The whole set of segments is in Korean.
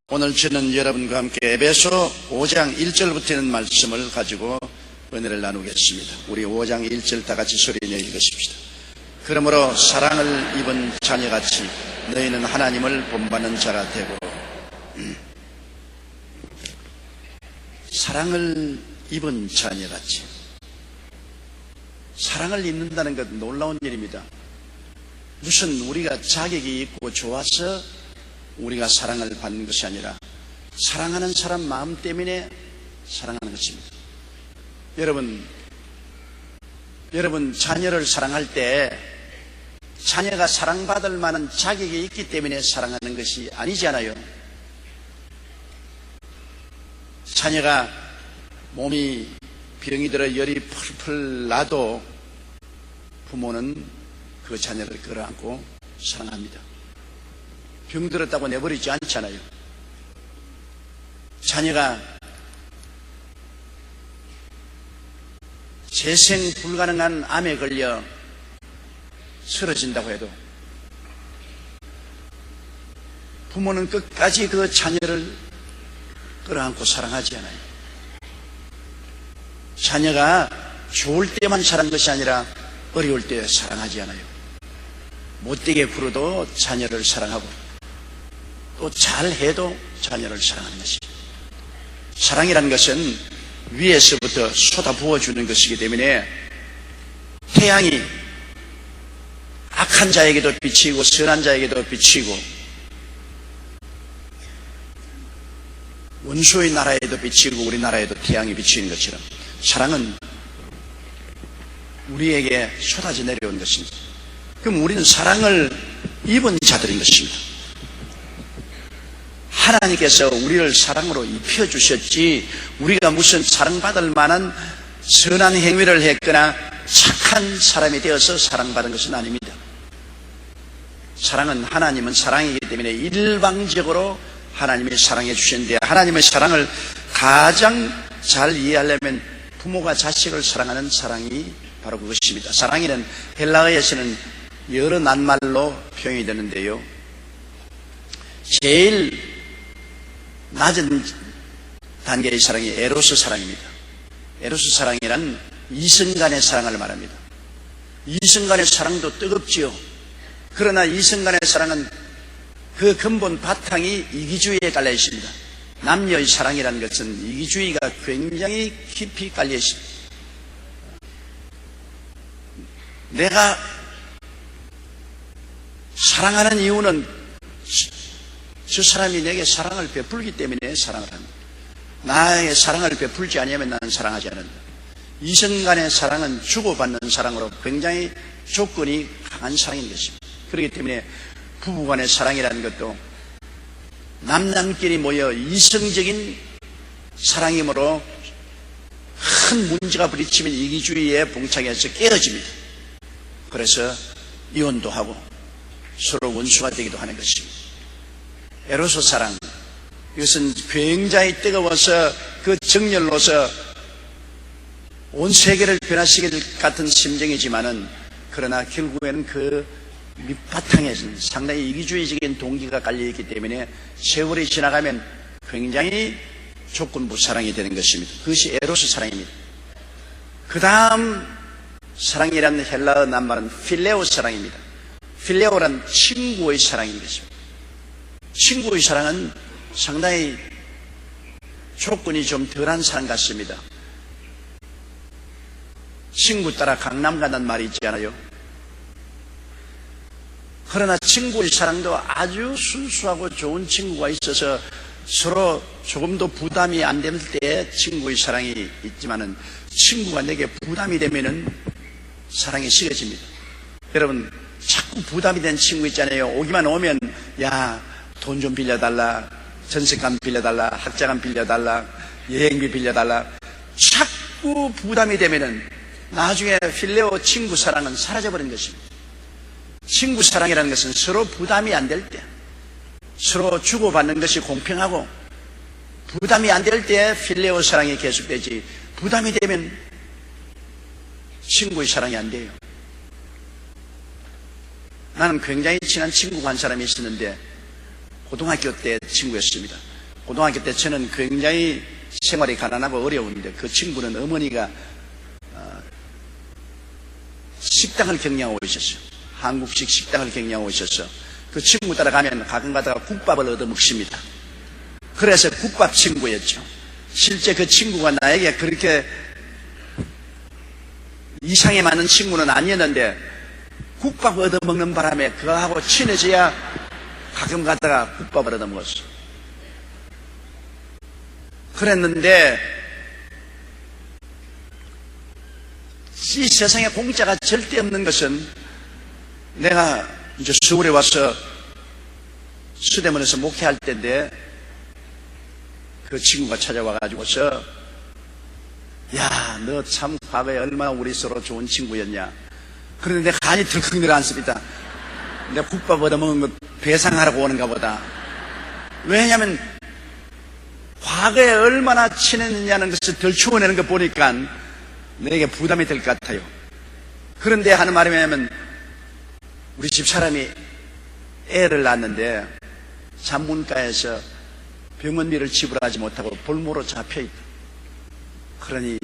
오늘 저는 여러분과 함께 에베소 5장 1절부터 있는 말씀을 가지고 은혜를 나누겠습니다. 우리 5장 1절 다 같이 소리내어 읽으십시다. 그러므로 사랑을 입은 자녀같이 너희는 하나님을 본받는 자가 되고. 사랑을 입은 자녀같이. 사랑을 입는다는 것 놀라운 일입니다. 무슨 우리가 자격이 있고 좋아서 우리가 사랑을 받는 것이 아니라 사랑하는 사람 마음 때문에 사랑하는 것입니다. 여러분 자녀를 사랑할 때 자녀가 사랑받을 만한 자격이 있기 때문에 사랑하는 것이 아니잖아요. 자녀가 몸이 병이 들어 열이 풀풀 나도 부모는 그 자녀를 끌어안고 사랑합니다. 병들었다고 내버리지 않잖아요. 자녀가 재생 불가능한 암에 걸려 쓰러진다고 해도 부모는 끝까지 그 자녀를 끌어안고 사랑하지 않아요. 자녀가 좋을 때만 사랑하는 것이 아니라 어려울 때 사랑하지 않아요. 못되게 굴어도 자녀를 사랑하고 또 잘해도 자녀를 사랑하는 것입니다. 사랑이라는 것은 위에서부터 쏟아부어주는 것이기 때문에 태양이 악한 자에게도 비치고 선한 자에게도 비치고 원수의 나라에도 비치고 우리나라에도 태양이 비치는 것처럼 사랑은 우리에게 쏟아져 내려온 것입니다. 그럼 우리는 사랑을 입은 자들인 것입니다. 하나님께서 우리를 사랑으로 입혀주셨지 우리가 무슨 사랑받을 만한 선한 행위를 했거나 착한 사람이 되어서 사랑받은 것은 아닙니다. 사랑은 하나님은 사랑이기 때문에 일방적으로 하나님이 사랑해 주셨는데 하나님의 사랑을 가장 잘 이해하려면 부모가 자식을 사랑하는 사랑이 바로 그것입니다. 사랑이는 헬라어에서는 여러 낱말로 표현이 되는데요. 제일 낮은 단계의 사랑이 에로스 사랑입니다. 에로스 사랑이란 이성간의 사랑을 말합니다. 이성간의 사랑도 뜨겁지요. 그러나 이성간의 사랑은 그 근본 바탕이 이기주의에 깔려 있습니다. 남녀의 사랑이라는 것은 이기주의가 굉장히 깊이 깔려 있습니다. 내가 사랑하는 이유는 저 사람이 내게 사랑을 베풀기 때문에 사랑을 합니다. 나의 사랑을 베풀지 아니하면 나는 사랑하지 않는다. 이성간의 사랑은 주고받는 사랑으로 굉장히 조건이 강한 사랑인 것입니다. 그렇기 때문에 부부간의 사랑이라는 것도 남남끼리 모여 이성적인 사랑이므로 큰 문제가 부딪히면 이기주의에 봉착해서 깨어집니다. 그래서 이혼도 하고 서로 원수가 되기도 하는 것입니다. 에로스 사랑, 이것은 굉장히 뜨거워서 그 정열로서 온 세계를 변화시킬 같은 심정이지만은 그러나 결국에는 그 밑바탕에는 상당히 이기주의적인 동기가 깔려있기 때문에 세월이 지나가면 굉장히 조건부 사랑이 되는 것입니다. 그것이 에로스 사랑입니다. 그 다음 사랑이라는 헬라어 낱말은 필레오 사랑입니다. 필레오란 친구의 사랑인 것입니다. 친구의 사랑은 상당히 조건이 좀 덜한 사랑 같습니다. 친구 따라 강남 간다는 말이 있지 않아요? 그러나 친구의 사랑도 아주 순수하고 좋은 친구가 있어서 서로 조금도 부담이 안 될 때 친구의 사랑이 있지만은 친구가 내게 부담이 되면은 사랑이 식어집니다. 여러분, 자꾸 부담이 된 친구 있잖아요. 오기만 오면 야, 돈 좀 빌려달라, 전세감 빌려달라, 학자금 빌려달라, 여행비 빌려달라. 자꾸 부담이 되면은 나중에 필레오 친구 사랑은 사라져버린 것입니다. 친구 사랑이라는 것은 서로 부담이 안 될 때, 서로 주고받는 것이 공평하고 부담이 안 될 때 필레오 사랑이 계속되지, 부담이 되면 친구의 사랑이 안 돼요. 나는 굉장히 친한 친구가 한 사람이 있었는데 고등학교 때 친구였습니다. 고등학교 때 저는 굉장히 생활이 가난하고 어려운데 그 친구는 어머니가 식당을 경영하고 있었어요. 한국식 식당을 경영하고 있었어. 그 친구 따라가면 가끔 가다가 국밥을 얻어 먹습니다. 그래서 국밥 친구였죠. 실제 그 친구가 나에게 그렇게 이상에 맞는 친구는 아니었는데 국밥 얻어 먹는 바람에 그거하고 친해져야 가끔 가다가 국밥을 얻어 먹었어. 그랬는데 이 세상에 공짜가 절대 없는 것은 내가 이제 서울에 와서 수대문에서 목회할 때인데 그 친구가 찾아와가지고서 야, 너 참 과거에 얼마나 우리 서로 좋은 친구였냐. 그런데 내가 간이 들컥 내려앉습니다. 내가 국밥 얻어먹은 거 배상하라고 오는가 보다. 왜냐하면 과거에 얼마나 친했느냐는 것을 덜 추워내는 거 보니까 내게 부담이 될 것 같아요. 그런데 하는 말이 뭐냐면 우리 집 사람이 애를 낳았는데 산문가에서 병원비를 지불하지 못하고 볼모로 잡혀있다. 그러니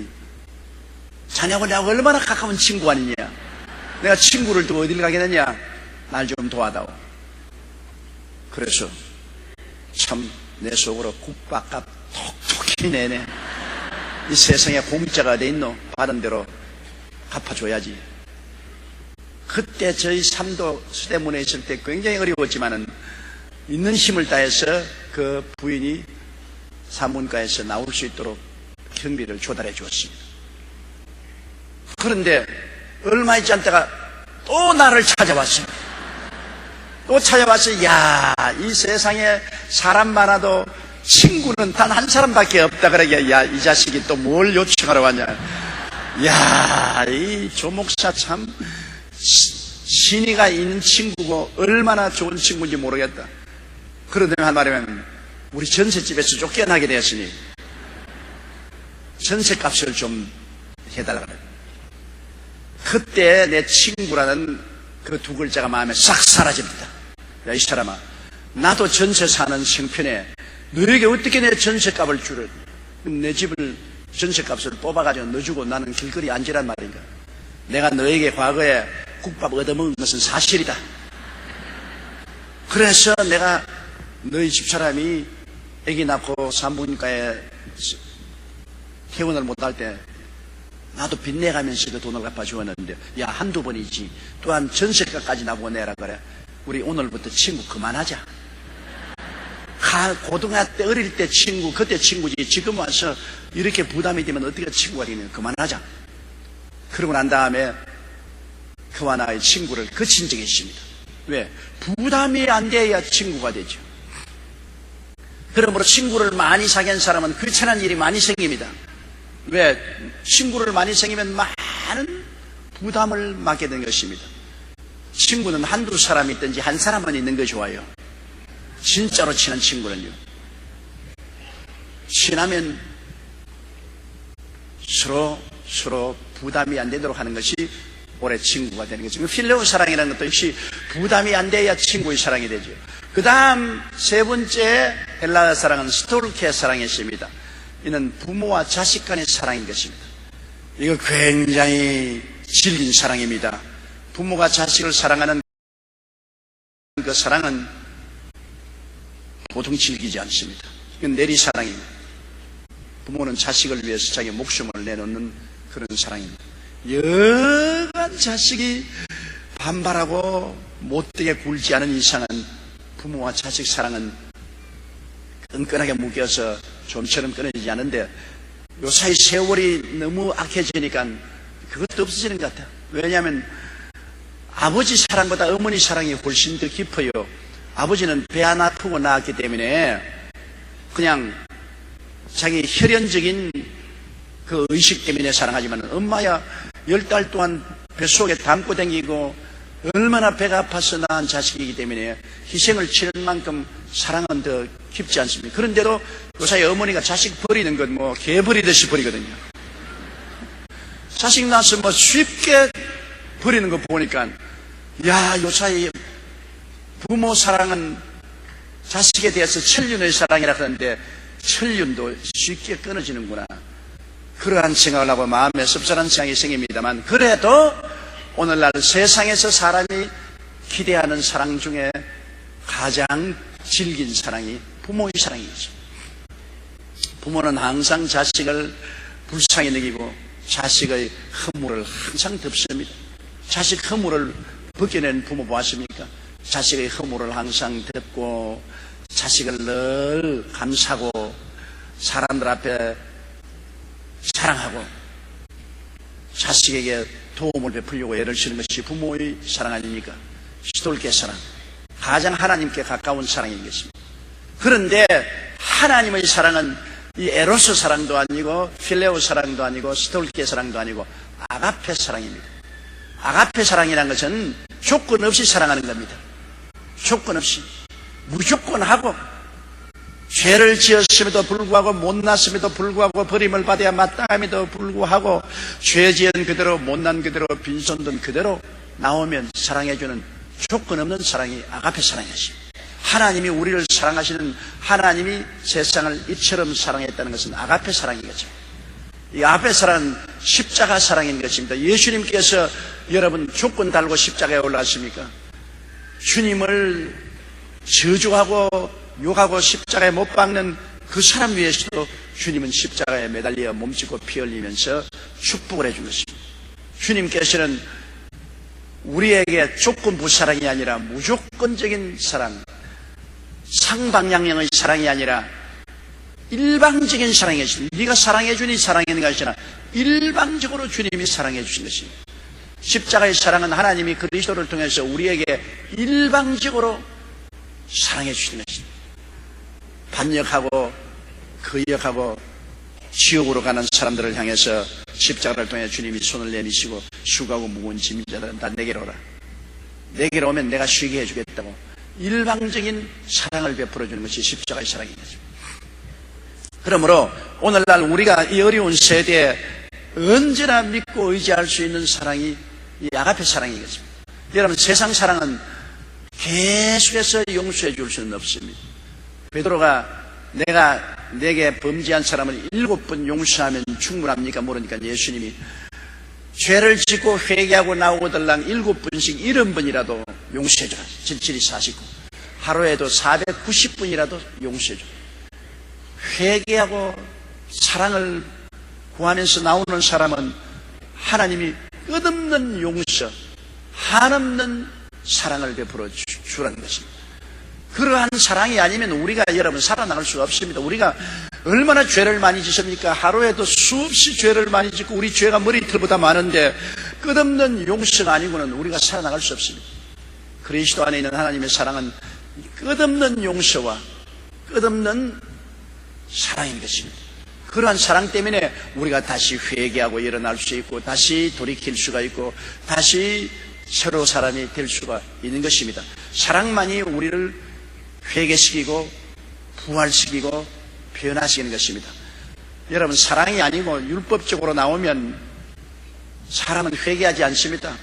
자냐고 나하고 얼마나 가까운 친구 아니냐. 내가 친구를 두고 어딜 가겠느냐. 날 좀 도와다오. 그래서 참 내 속으로 국밥값 톡톡히 내네. 이 세상에 공짜가 어디 있노? 받은 대로 갚아줘야지. 그때 저희 삼도 수대문에 있을 때 굉장히 어려웠지만은 있는 힘을 다해서 그 부인이 산문가에서 나올 수 있도록 경비를 조달해 주었습니다. 그런데 얼마 있지 않다가 또 나를 찾아왔어요. 또 찾아와서 야, 이 세상에 사람 많아도 친구는 단 한 사람밖에 없다. 그러게 야, 이 자식이 또 뭘 요청하러 왔냐. 야, 이 조목사 참 신의가 있는 친구고 얼마나 좋은 친구인지 모르겠다. 그러더니 한 말이면 우리 전셋집에서 쫓겨나게 되었으니 전셋값을 좀 해달라 그래. 그때 내 친구라는 그 두 글자가 마음에 싹 사라집니다. 야, 이 사람아, 나도 전세 사는 형편에 너에게 어떻게 내 전세값을 주를, 내 집을 전세값을 뽑아가지고 너 주고 나는 길거리 앉으란 말인가. 내가 너에게 과거에 국밥 얻어먹은 것은 사실이다. 그래서 내가 너희 집사람이 아기 낳고 산부인과에 퇴원을 못할 때 나도 빚내가면서 돈을 갚아주었는데 야, 한두 번이지. 또한 전세값까지 나보고 내라 그래. 우리 오늘부터 친구 그만하자. 고등학교 때 어릴 때 친구, 그때 친구지. 지금 와서 이렇게 부담이 되면 어떻게 친구가 되면 그만하자. 그러고 난 다음에 그와 나의 친구를 거친 적이 있습니다. 왜? 부담이 안 돼야 친구가 되죠. 그러므로 친구를 많이 사귀는 사람은 귀찮은 일이 많이 생깁니다. 왜? 친구를 많이 생기면 많은 부담을 맡게 된 것입니다. 친구는 한두 사람이 있든지 한 사람만 있는 게 좋아요. 진짜로 친한 친구는요. 친하면 서로 부담이 안 되도록 하는 것이 오래 친구가 되는 거죠. 필레오 사랑이라는 것도 역시 부담이 안 돼야 친구의 사랑이 되죠. 그 다음 세 번째 헬라 사랑은 스토르케 사랑이었습니다. 이는 부모와 자식 간의 사랑인 것입니다. 이거 굉장히 질긴 사랑입니다. 부모가 자식을 사랑하는 그 사랑은 보통 질기지 않습니다. 이건 내리사랑입니다. 부모는 자식을 위해서 자기 목숨을 내놓는 그런 사랑입니다. 여간 자식이 반발하고 못되게 굴지 않은 이상은 부모와 자식 사랑은 끈끈하게 묶여서 좀처럼 끊어지지 않은데 요사이 세월이 너무 악해지니까 그것도 없어지는 것 같아요. 왜냐하면 아버지 사랑보다 어머니 사랑이 훨씬 더 깊어요. 아버지는 배 안 아프고 낳았기 때문에 그냥 자기 혈연적인 그 의식 때문에 사랑하지만 엄마야 10달 동안 뱃속에 담고 다니고 얼마나 배가 아파서 낳은 자식이기 때문에 희생을 치를 만큼 사랑은 더 깊지 않습니다. 그런데도 요사이 어머니가 자식 버리는 건 뭐 개 버리듯이 버리거든요. 자식 낳아서 뭐 쉽게 버리는 거 보니까 야, 요사이 부모 사랑은 자식에 대해서 천륜의 사랑이라 그러는데 천륜도 쉽게 끊어지는구나. 그러한 생각을 하고 마음에 씁쓸한 생각이 생깁니다만, 그래도 오늘날 세상에서 사람이 기대하는 사랑 중에 가장 질긴 사랑이 부모의 사랑이죠. 부모는 항상 자식을 불쌍히 여기고 자식의 허물을 항상 덮습니다. 자식 허물을 벗겨낸 부모 보았습니까? 자식의 허물을 항상 덮고 자식을 늘 감싸고 사람들 앞에 사랑하고 자식에게 도움을 베풀려고 애를 쓰는 것이 부모의 사랑 아닙니까? 시돌게 사랑, 가장 하나님께 가까운 사랑인 것입니다. 그런데 하나님의 사랑은 이 에로스 사랑도 아니고 필레오 사랑도 아니고 시돌게 사랑도 아니고 아가페 사랑입니다. 아가페 사랑이라는 것은 조건 없이 사랑하는 겁니다. 조건 없이 무조건 하고, 죄를 지었음에도 불구하고 못났음에도 불구하고 버림을 받아야 마땅함에도 불구하고 죄 지은 그대로 못난 그대로 빈손 든 그대로 나오면 사랑해주는 조건 없는 사랑이 아가페 사랑이었습니다. 하나님이 우리를 사랑하시는, 하나님이 세상을 이처럼 사랑했다는 것은 아가페 사랑이겠죠. 이 아가페 사랑은 십자가 사랑인 것입니다. 예수님께서 여러분 조건 달고 십자가에 올라왔습니까? 주님을 저주하고 욕하고 십자가에 못 박는 그 사람 위해서도 주님은 십자가에 매달려 몸짓고 피 흘리면서 축복을 해준 것입니다. 주님께서는 우리에게 조건부 사랑이 아니라 무조건적인 사랑, 상방향형의 사랑이 아니라 일방적인 사랑이었습니다. 네가 사랑해 주니 사랑하는 것이 아니라 일방적으로 주님이 사랑해 주신 것입니다. 십자가의 사랑은 하나님이 그리스도를 통해서 우리에게 일방적으로 사랑해 주신 것입니다. 반역하고 거역하고 지옥으로 가는 사람들을 향해서 십자가를 통해 주님이 손을 내미시고 수고하고 무거운 짐진 자들은 다 내게로 오라. 내게로 오면 내가 쉬게 해주겠다고 일방적인 사랑을 베풀어 주는 것이 십자가의 사랑인 것입니다. 그러므로 오늘날 우리가 이 어려운 세대에 언제나 믿고 의지할 수 있는 사랑이 이 아가페 사랑이겠습니다. 여러분, 세상 사랑은 계속해서 용서해 줄 수는 없습니다. 베드로가 내가 내게 범죄한 사람을 7번 용서하면 충분합니까? 모르니까 예수님이 죄를 짓고 회개하고 나오고들랑 7번씩 70번이라도 용서해줘라. 질질이 49. 하루에도 490번이라도 용서해줘라. 회개하고 사랑을 구하면서 나오는 사람은 하나님이 끝없는 용서, 한없는 사랑을 베풀어 주라는 것입니다. 그러한 사랑이 아니면 우리가 여러분 살아나갈 수가 없습니다. 우리가 얼마나 죄를 많이 짓습니까? 하루에도 수없이 죄를 많이 짓고 우리 죄가 머리털보다 많은데 끝없는 용서가 아니고는 우리가 살아나갈 수 없습니다. 그리스도 안에 있는 하나님의 사랑은 끝없는 용서와 끝없는 사랑인 것입니다. 그러한 사랑 때문에 우리가 다시 회개하고 일어날 수 있고 다시 돌이킬 수가 있고 다시 새로 사람이 될 수가 있는 것입니다. 사랑만이 우리를 회개시키고 부활시키고 변화시키는 것입니다. 여러분, 사랑이 아니고 율법적으로 나오면 사람은 회개하지 않습니다.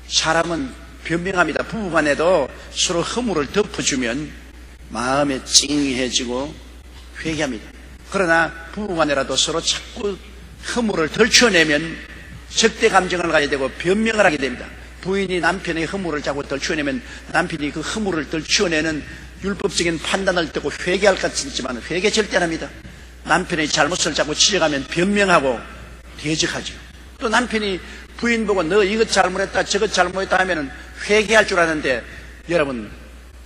사람은 변명합니다. 부부간에도 서로 허물을 덮어주면 마음에 찡해지고 회개합니다. 그러나 부부간에라도 서로 자꾸 허물을 덜쳐내면 적대 감정을 가져야 되고 변명을 하게 됩니다. 부인이 남편의 허물을 자꾸 덜쳐내면 남편이 그 허물을 덜쳐내는 율법적인 판단을 듣고 회개할 것 같지만 회개 절대 안 합니다. 남편의 잘못을 자꾸 지적하면 변명하고 대적하죠. 또 남편이 부인 보고 너 이것 잘못했다 저것 잘못했다 하면은 회개할 줄 아는데 여러분,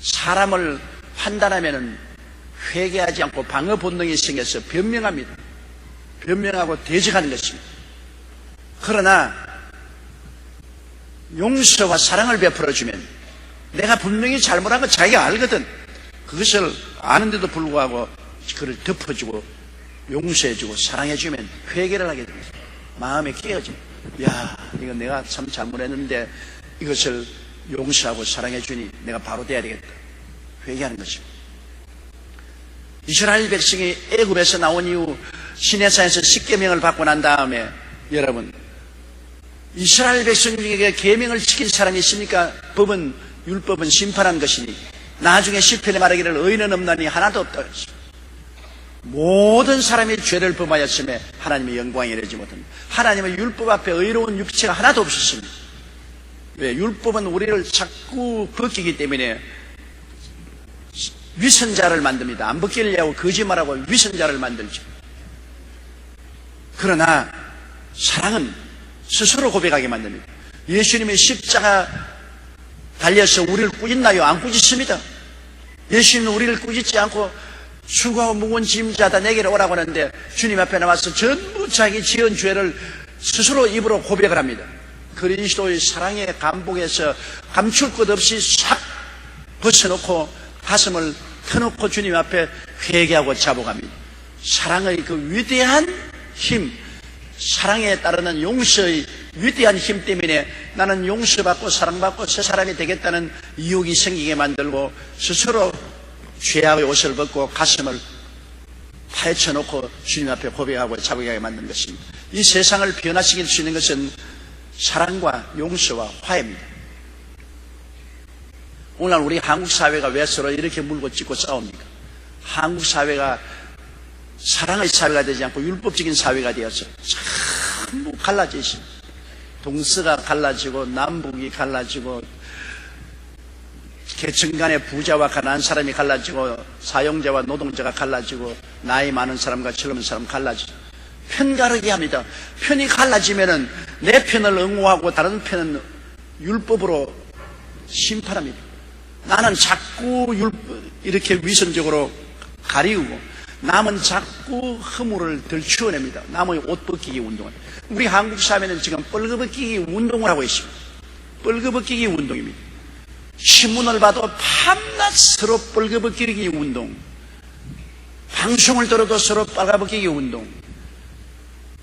사람을 판단하면은 회개하지 않고 방어 본능이 생겨서 변명합니다. 변명하고 대적하는 것입니다. 그러나 용서와 사랑을 베풀어주면 내가 분명히 잘못한 거 자기가 알거든. 그것을 아는데도 불구하고 그를 덮어주고 용서해주고 사랑해주면 회개를 하게 됩니다. 마음에 깨어집니다. 야, 이거 내가 참 잘못했는데 이것을 용서하고 사랑해주니 내가 바로 돼야 되겠다. 회개하는 것입니다. 이스라엘 백성이 애굽에서 나온 이후 시내산에서 십계명을 받고 난 다음에 여러분 이스라엘 백성 중에 계명을 지킨 사람이 있습니까? 율법은 심판한 것이니 나중에 시편에 말하기를 의인은 없나니 하나도 없다 그랬습니다. 모든 사람이 죄를 범하였음에 하나님의 영광에 이르지 못합니다. 하나님의 율법 앞에 의로운 육체가 하나도 없었습니다. 왜? 율법은 우리를 자꾸 벗기기 때문에 위선자를 만듭니다. 안 벗기려고 거짓말하고 위선자를 만들죠. 그러나 사랑은 스스로 고백하게 만듭니다. 예수님의 십자가 달려서 우리를 꾸짖나요? 안 꾸짖습니다. 예수님은 우리를 꾸짖지 않고 수고하고 무거운 짐자다 내게로 오라고 하는데 주님 앞에 나와서 전부 자기 지은 죄를 스스로 입으로 고백을 합니다. 그리스도의 사랑의 감복에서 감출 것 없이 싹 벗어놓고 가슴을 터놓고 주님 앞에 회개하고 자복합니다. 사랑의 그 위대한 힘, 사랑에 따르는 용서의 위대한 힘 때문에 나는 용서받고 사랑받고 새 사람이 되겠다는 의욕이 생기게 만들고 스스로 죄악의 옷을 벗고 가슴을 파헤쳐놓고 주님 앞에 고백하고 자복하게 만든 것입니다. 이 세상을 변화시킬 수 있는 것은 사랑과 용서와 화해입니다. 오늘날 우리 한국 사회가 왜 서로 이렇게 물고 찢고 싸웁니까? 한국 사회가 사랑의 사회가 되지 않고 율법적인 사회가 되어서 전부 갈라져 있습니다. 동서가 갈라지고 남북이 갈라지고 계층 간의 부자와 가난한 사람이 갈라지고 사용자와 노동자가 갈라지고 나이 많은 사람과 젊은 사람 갈라지고 편가르게 합니다. 편이 갈라지면은 내 편을 옹호하고 다른 편은 율법으로 심판합니다. 나는 자꾸 이렇게 위선적으로 가리우고 남은 자꾸 허물을 덜치워냅니다. 남의 옷 벗기기 운동을. 우리 한국 사회는 지금 뻘거벗기기 운동을 하고 있습니다. 뻘거벗기기 운동입니다. 신문을 봐도 밤낮 서로 뻘거벗기기 운동, 방송을 들어도 서로 빨가벗기기 운동,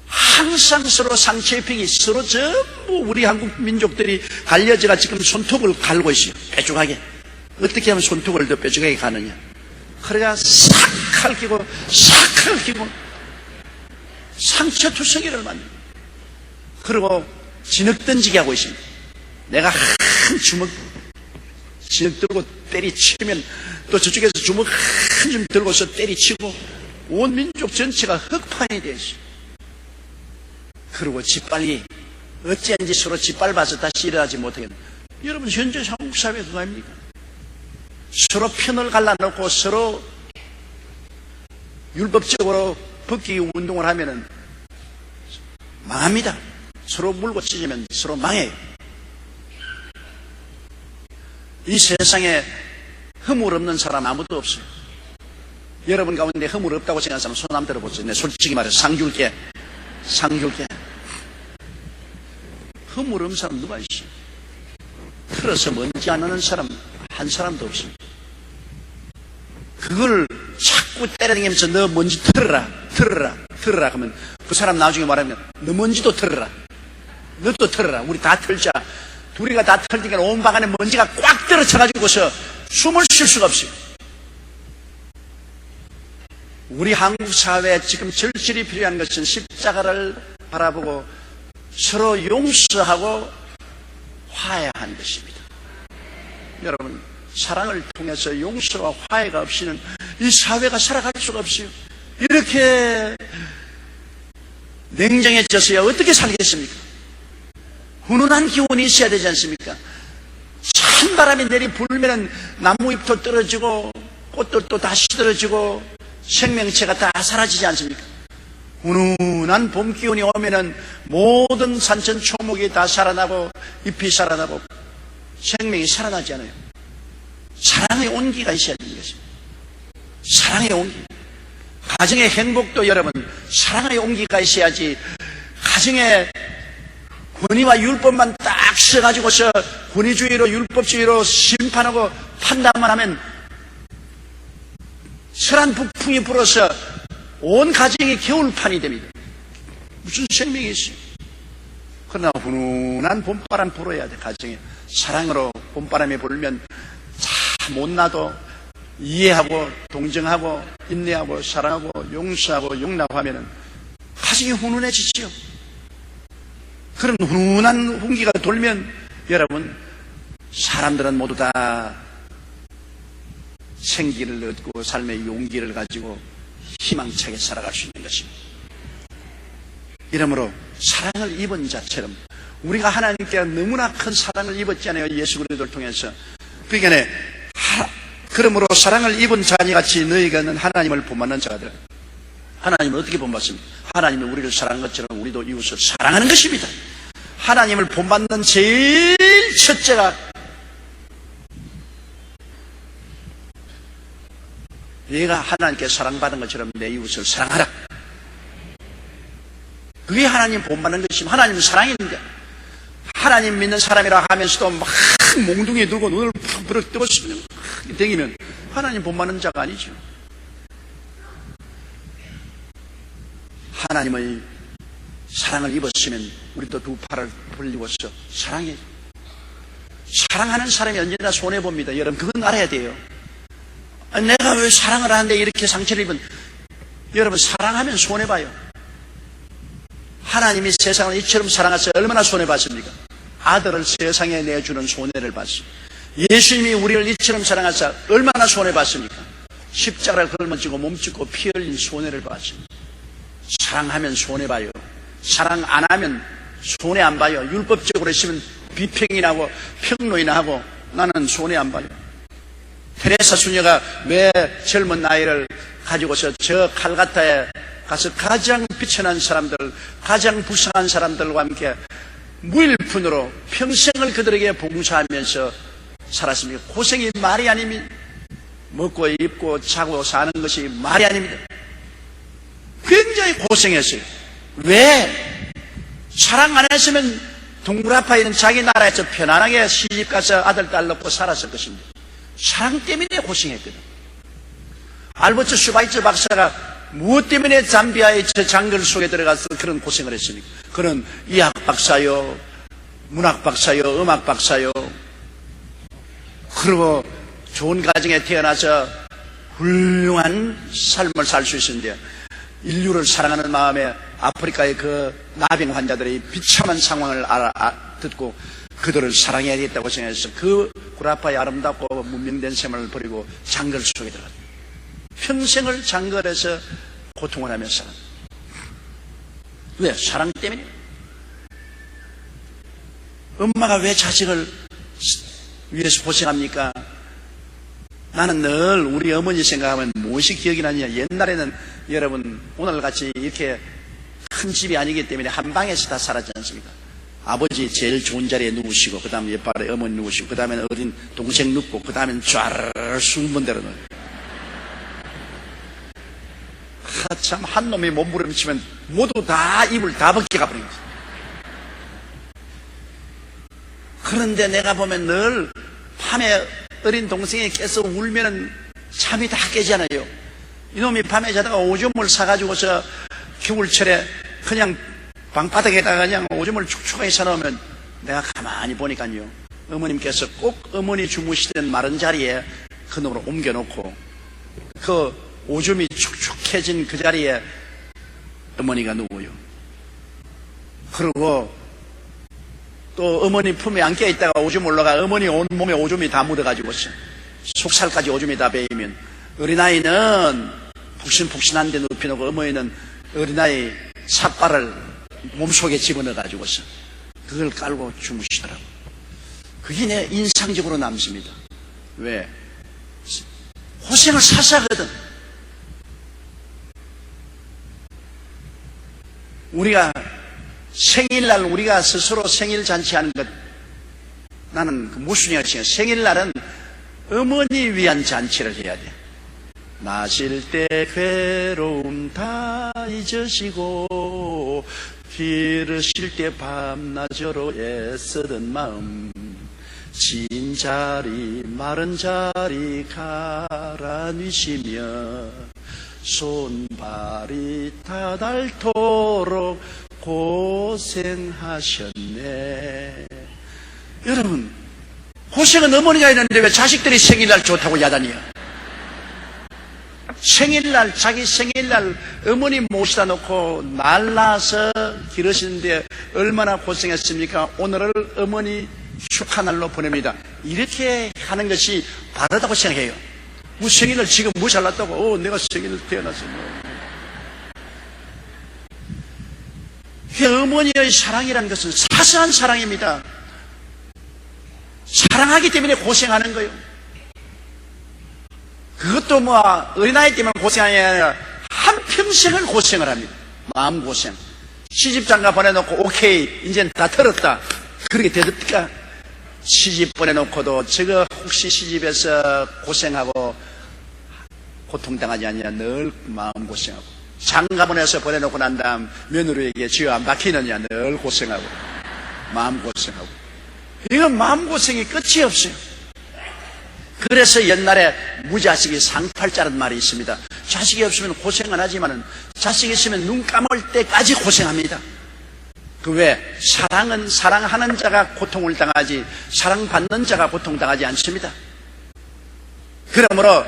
항상 서로 상처 입히기, 서로 전부 우리 한국 민족들이 갈려져가 지금 손톱을 갈고 있어요. 뾰족하게. 어떻게 하면 손톱을 더 뾰족하게 가느냐. 그래가 싹 핥히고 싹 핥히고 상처투성이를 만듭니다. 그리고 진흙 던지게 하고 있습니다. 내가 한 주먹 진흙 들고 때리치면 또 저쪽에서 주먹 한 줌 들고서 때리치고 온 민족 전체가 흑판이 되어 있어요. 그리고 짓빨리 어찌한지 서로 짓밟아서 다시 일어나지 못하겠네. 여러분 현재 한국 사회가 그거 아닙니까? 서로 편을 갈라놓고 서로 율법적으로 벗기기 운동을 하면은 망합니다. 서로 물고 찢으면 서로 망해요. 이 세상에 허물 없는 사람 아무도 없어요. 여러분 가운데 허물 없다고 생각하는 사람 손 한번 들어보세요. 내 솔직히 말해서 상 줄게. 허물 없는 사람 누가 있어요? 틀어서 먼지 안 나는 사람 한 사람도 없어요. 그걸 자꾸 때려다니면서 너 먼지 털어라 그러면 그 사람 나중에 말하면 너 먼지도 털어라, 너도 털어라, 우리 다 털자. 둘이가 다 털니까 온 방 안에 먼지가 꽉 들어쳐가지고서 숨을 쉴 수가 없어요. 우리 한국 사회에 지금 절실히 필요한 것은 십자가를 바라보고 서로 용서하고 화해하는 것입니다. 여러분, 사랑을 통해서 용서와 화해가 없이는 이 사회가 살아갈 수가 없어요. 이렇게 냉정해져서야 어떻게 살겠습니까? 훈훈한 기운이 있어야 되지 않습니까? 찬바람이 내리불면 나무잎도 떨어지고 꽃들도 다 시들어지고 생명체가 다 사라지지 않습니까? 훈훈한 봄 기운이 오면은 모든 산천 초목이 다 살아나고 잎이 살아나고 생명이 살아나지 않아요. 사랑의 온기가 있어야 되는 것입니다. 사랑의 온기. 가정의 행복도 여러분 사랑의 온기가 있어야지. 가정에 권위와 율법만 딱 써가지고서 권위주의로 율법주의로 심판하고 판단만 하면 설한 북풍이 불어서 온 가정이 겨울판이 됩니다. 무슨 생명이 있어요? 그러나 훈훈한 봄바람 불어야 돼. 가정에 사랑으로 봄바람이 불면 다 못나도 이해하고 동정하고 인내하고 사랑하고 용서하고 용납하면 가정이 훈훈해지지요. 그런 훈훈한 훈기가 돌면 여러분, 사람들은 모두 다 생기를 얻고 삶의 용기를 가지고 희망차게 살아갈 수 있는 것입니다. 이러므로 사랑을 입은 자처럼 우리가 하나님께 너무나 큰 사랑을 입었잖아요. 예수 그리스도를 통해서. 그러니까 그러므로 사랑을 입은 자녀같이 너희가는 하나님을 본받는 자들. 하나님을 어떻게 본받습니까? 하나님은 우리를 사랑한 것처럼 우리도 이웃을 사랑하는 것입니다. 하나님을 본받는 제일 첫째가 내가 하나님께 사랑받은 것처럼 내 이웃을 사랑하라. 그게 하나님 본받는 것이면 하나님은 사랑인데, 하나님 믿는 사람이라 하면서도 막 몽둥이 들고 눈을 푹 뜨고 댕기면 하나님 본받는 자가 아니죠. 하나님의 사랑을 입었으면 우리도 두 팔을 벌리고서 사랑해. 사랑하는 사람이 언제나 손해봅니다. 여러분, 그건 알아야 돼요. 내가 왜 사랑을 하는데 이렇게 상처를 입은, 여러분, 사랑하면 손해봐요. 하나님이 세상을 이처럼 사랑하셔서 얼마나 손해봤습니까? 아들을 세상에 내주는 손해를 봤습니다. 예수님이 우리를 이처럼 사랑하셔서 얼마나 손해봤습니까? 십자가를 걸머지고 몸짓고 피 흘린 손해를 봤습니다. 사랑하면 손해봐요. 사랑 안 하면 손해 안 봐요. 율법적으로 있으면 비평이나 평론이나 하고 나는 손해 안 봐요. 테레사 수녀가 매 젊은 나이를 가지고서 저 칼가타에 가서 가장 비천한 사람들, 가장 불쌍한 사람들과 함께 무일푼으로 평생을 그들에게 봉사하면서 살았습니다. 고생이 말이 아닙니다. 먹고 입고 자고 사는 것이 말이 아닙니다. 굉장히 고생했어요. 왜? 사랑 안 했으면 동굴아파에 있는 자기 나라에서 편안하게 시집가서 아들 딸 낳고 살았을 것입니다. 사랑 때문에 고생했거든. 알버트 슈바이처 박사가 무엇 때문에 잠비아의 저 장글 속에 들어가서 그런 고생을 했습니까? 그는 이학 박사요, 문학 박사요, 음악 박사요. 그리고 좋은 가정에 태어나서 훌륭한 삶을 살 수 있었는데, 인류를 사랑하는 마음에 아프리카의 그 나병 환자들의 비참한 상황을 듣고 그들을 사랑해야 겠다고 생각해서 그 구라파의 아름답고 문명된 생활을 버리고 장글 속에 들어갔습니다. 평생을 장거리에서 고통을 하면서 살았습니다. 왜? 사랑 때문에. 엄마가 왜 자식을 위해서 고생합니까? 나는 늘 우리 어머니 생각하면 무엇이 기억이 나냐. 옛날에는 여러분 오늘같이 이렇게 큰 집이 아니기 때문에 한 방에서 다 살았지 않습니까? 아버지 제일 좋은 자리에 누우시고, 그 다음에 옆발에 어머니 누우시고, 그 다음에 어린 동생 눕고, 그 다음엔 쫙 숨은 대로 넣어요. 참, 한 놈이 몸부림치면 모두 다 입을 다 벗겨가 버린 거지. 그런데 내가 보면 늘 밤에 어린 동생이 깨서 울면은 잠이 다 깨잖아요. 이놈이 밤에 자다가 오줌을 사가지고서 겨울철에 그냥 방바닥에다가 그냥 오줌을 축축하게 사놓으면 내가 가만히 보니까요, 어머님께서 꼭 어머니 주무시던 마른 자리에 그 놈을 옮겨놓고 그 오줌이 축축해진 그 자리에 어머니가 누워요. 그리고 또 어머니 품에 안 껴있다가 오줌 올라가 어머니 온몸에 오줌이 다 묻어가지고서 속살까지 오줌이 다 배이면 어린아이는 푹신푹신한데 눕혀놓고 어머니는 어린아이 삿발을 몸속에 집어넣어가지고서 그걸 깔고 주무시더라고. 그게 내 인상적으로 남습니다. 왜? 고생을 사사거든. 우리가 생일날 우리가 스스로 생일 잔치하는 것, 나는 그 무슨 얘기야? 생일날은 어머니 위한 잔치를 해야 돼. 마실 때 괴로움 다 잊으시고 기르실 때 밤낮으로 애쓰던 마음, 진 자리 마른 자리 가라뉘시며 손발이 다 닳도록 고생하셨네. 여러분, 고생은 어머니가 했는데 왜 자식들이 생일날 좋다고 야단이야? 생일날, 자기 생일날 어머니 모시다 놓고 날라서 기르시는데 얼마나 고생했습니까? 오늘을 어머니 축하날로 보냅니다. 이렇게 하는 것이 바르다고 생각해요. 뭐 생일을 지금 뭐 잘났다고, 내가 생일을 태어났어. 어머니의 사랑이라는 것은 사소한 사랑입니다. 사랑하기 때문에 고생하는 거예요. 그것도 뭐 어린아이 때문에 고생하는 게 아니라 한평생을 고생을 합니다. 마음고생. 시집장가 보내놓고 오케이 이젠 다 털었다, 그렇게 되듭니까? 시집 보내놓고도 저거 혹시 시집에서 고생하고 고통당하지 않냐, 늘 마음고생하고. 장가보내서 보내놓고 난 다음 며느리에게 쥐어 안 박히느냐, 늘 고생하고 마음고생하고. 이건 마음고생이 끝이 없어요. 그래서 옛날에 무자식이 상팔자라는 말이 있습니다. 자식이 없으면 고생 안 하지만 자식이 있으면 눈 감을 때까지 고생합니다. 그 왜? 사랑은 사랑하는 자가 고통을 당하지 사랑받는 자가 고통당하지 않습니다. 그러므로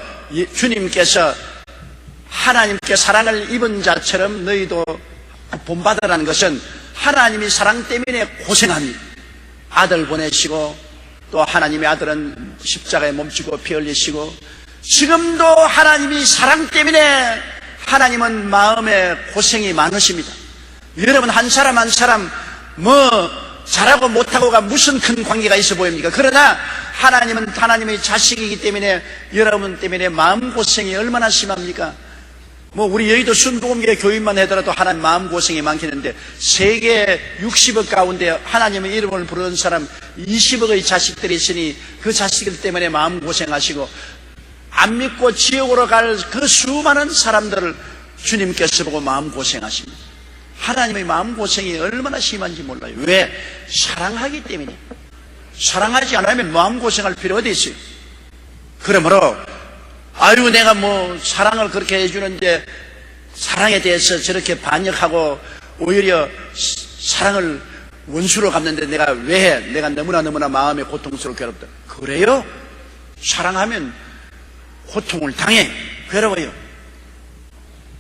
주님께서 하나님께 사랑을 입은 자처럼 너희도 본받으라는 것은 하나님이 사랑 때문에 고생합니다. 아들 보내시고 또 하나님의 아들은 십자가에 몸지고 피 흘리시고, 지금도 하나님이 사랑 때문에 하나님은 마음에 고생이 많으십니다. 여러분 한 사람 한 사람 뭐 잘하고 못하고가 무슨 큰 관계가 있어 보입니까? 그러나 하나님은 하나님의 자식이기 때문에 여러분 때문에 마음고생이 얼마나 심합니까? 뭐 우리 여의도 순복음교회 교인만 하더라도 하나님 마음고생이 많겠는데 세계 60억 가운데 하나님의 이름을 부르는 사람 20억의 자식들이 있으니 그 자식들 때문에 마음고생하시고, 안 믿고 지옥으로 갈 그 수많은 사람들을 주님께서 보고 마음고생하십니다. 하나님의 마음고생이 얼마나 심한지 몰라요. 왜? 사랑하기 때문에. 사랑하지 않으면 마음고생할 필요 어디 있어요? 그러므로 아유 내가 뭐 사랑을 그렇게 해주는데 사랑에 대해서 저렇게 반역하고 오히려 사랑을 원수로 갚는데 내가 왜 해? 내가 너무나 마음이 고통스럽고 괴롭다. 그래요? 사랑하면 고통을 당해, 괴로워요.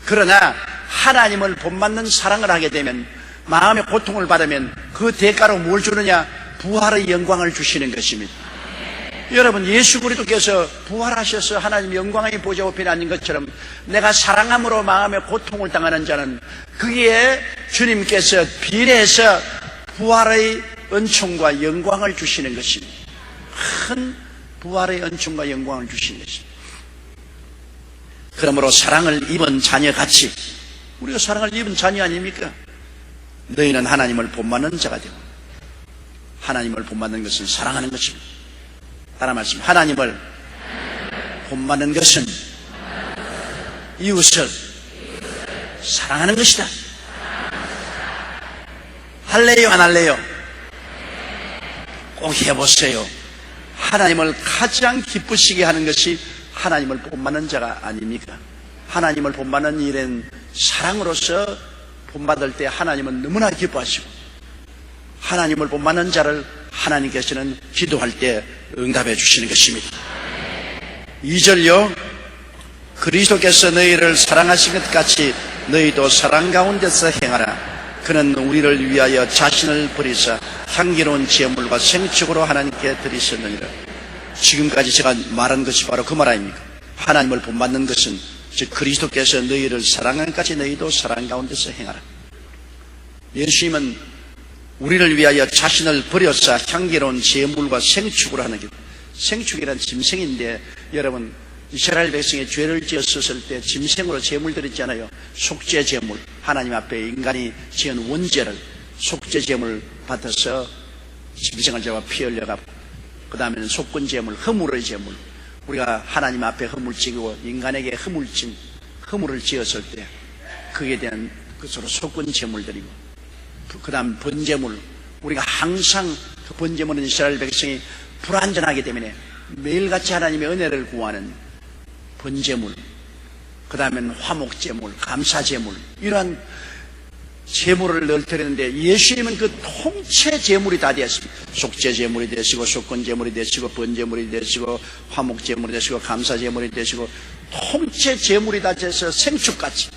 그러나 하나님을 본받는 사랑을 하게 되면, 마음의 고통을 받으면 그 대가로 뭘 주느냐? 부활의 영광을 주시는 것입니다. 여러분 예수 그리스도께서 부활하셔서 하나님 영광의 보좌 우편에 앉은 것처럼 내가 사랑함으로 마음의 고통을 당하는 자는 거기에 주님께서 비례해서 부활의 은총과 영광을 주시는 것입니다. 큰 부활의 은총과 영광을 주시는 것입니다. 그러므로 사랑을 입은 자녀같이, 우리가 사랑을 입은 자녀 아닙니까? 너희는 하나님을 본받는 자가 되고, 하나님을 본받는 것은 사랑하는 것입니다. 따라 말씀, 하나님을 본받는 것은 이웃을 사랑하는 것이다. 할래요 안 할래요? 꼭 해보세요. 하나님을 가장 기쁘시게 하는 것이 하나님을 본받는 자가 아닙니까? 하나님을 본받는 일은 사랑으로서 본받을 때 하나님은 너무나 기뻐하시고, 하나님을 본받는 자를 하나님께서는 기도할 때 응답해 주시는 것입니다. 2절요. 그리스도께서 너희를 사랑하신 것 같이 너희도 사랑 가운데서 행하라. 그는 우리를 위하여 자신을 버리사 향기로운 제물과 생축으로 하나님께 드리셨느니라. 지금까지 제가 말한 것이 바로 그 말 아닙니까? 하나님을 본받는 것은 즉 그리스도께서 너희를 사랑한 것 같이 너희도 사랑 가운데서 행하라. 예수님은 우리를 위하여 자신을 버려서 향기로운 제물과 생축으로 하는 것. 생축이란 짐승인데, 여러분 이스라엘 백성이 죄를 지었을 때 짐승으로 제물 드렸잖아요. 속죄 제물, 하나님 앞에 인간이 지은 원죄를 속죄 제물 받아서 짐승을 잡아 피 흘려가고, 그 다음에는 속건 제물, 허물의 제물. 우리가 하나님 앞에 허물 지고 인간에게 허물을 지었을 때 그에 대한 것으로 속건 제물 드리고, 그 다음 번제물, 우리가 항상 그 번제물은 이스라엘 백성이 불완전하기 때문에 매일같이 하나님의 은혜를 구하는 번제물, 그 다음에는 화목제물, 감사제물, 이러한 제물을 늘 드리는데 예수님은 그 통째 제물이 다 되었습니다. 속죄제물이 되시고 속건제물이 되시고 번제물이 되시고 화목제물이 되시고 감사제물이 되시고 통째 제물이다 해서 생축같이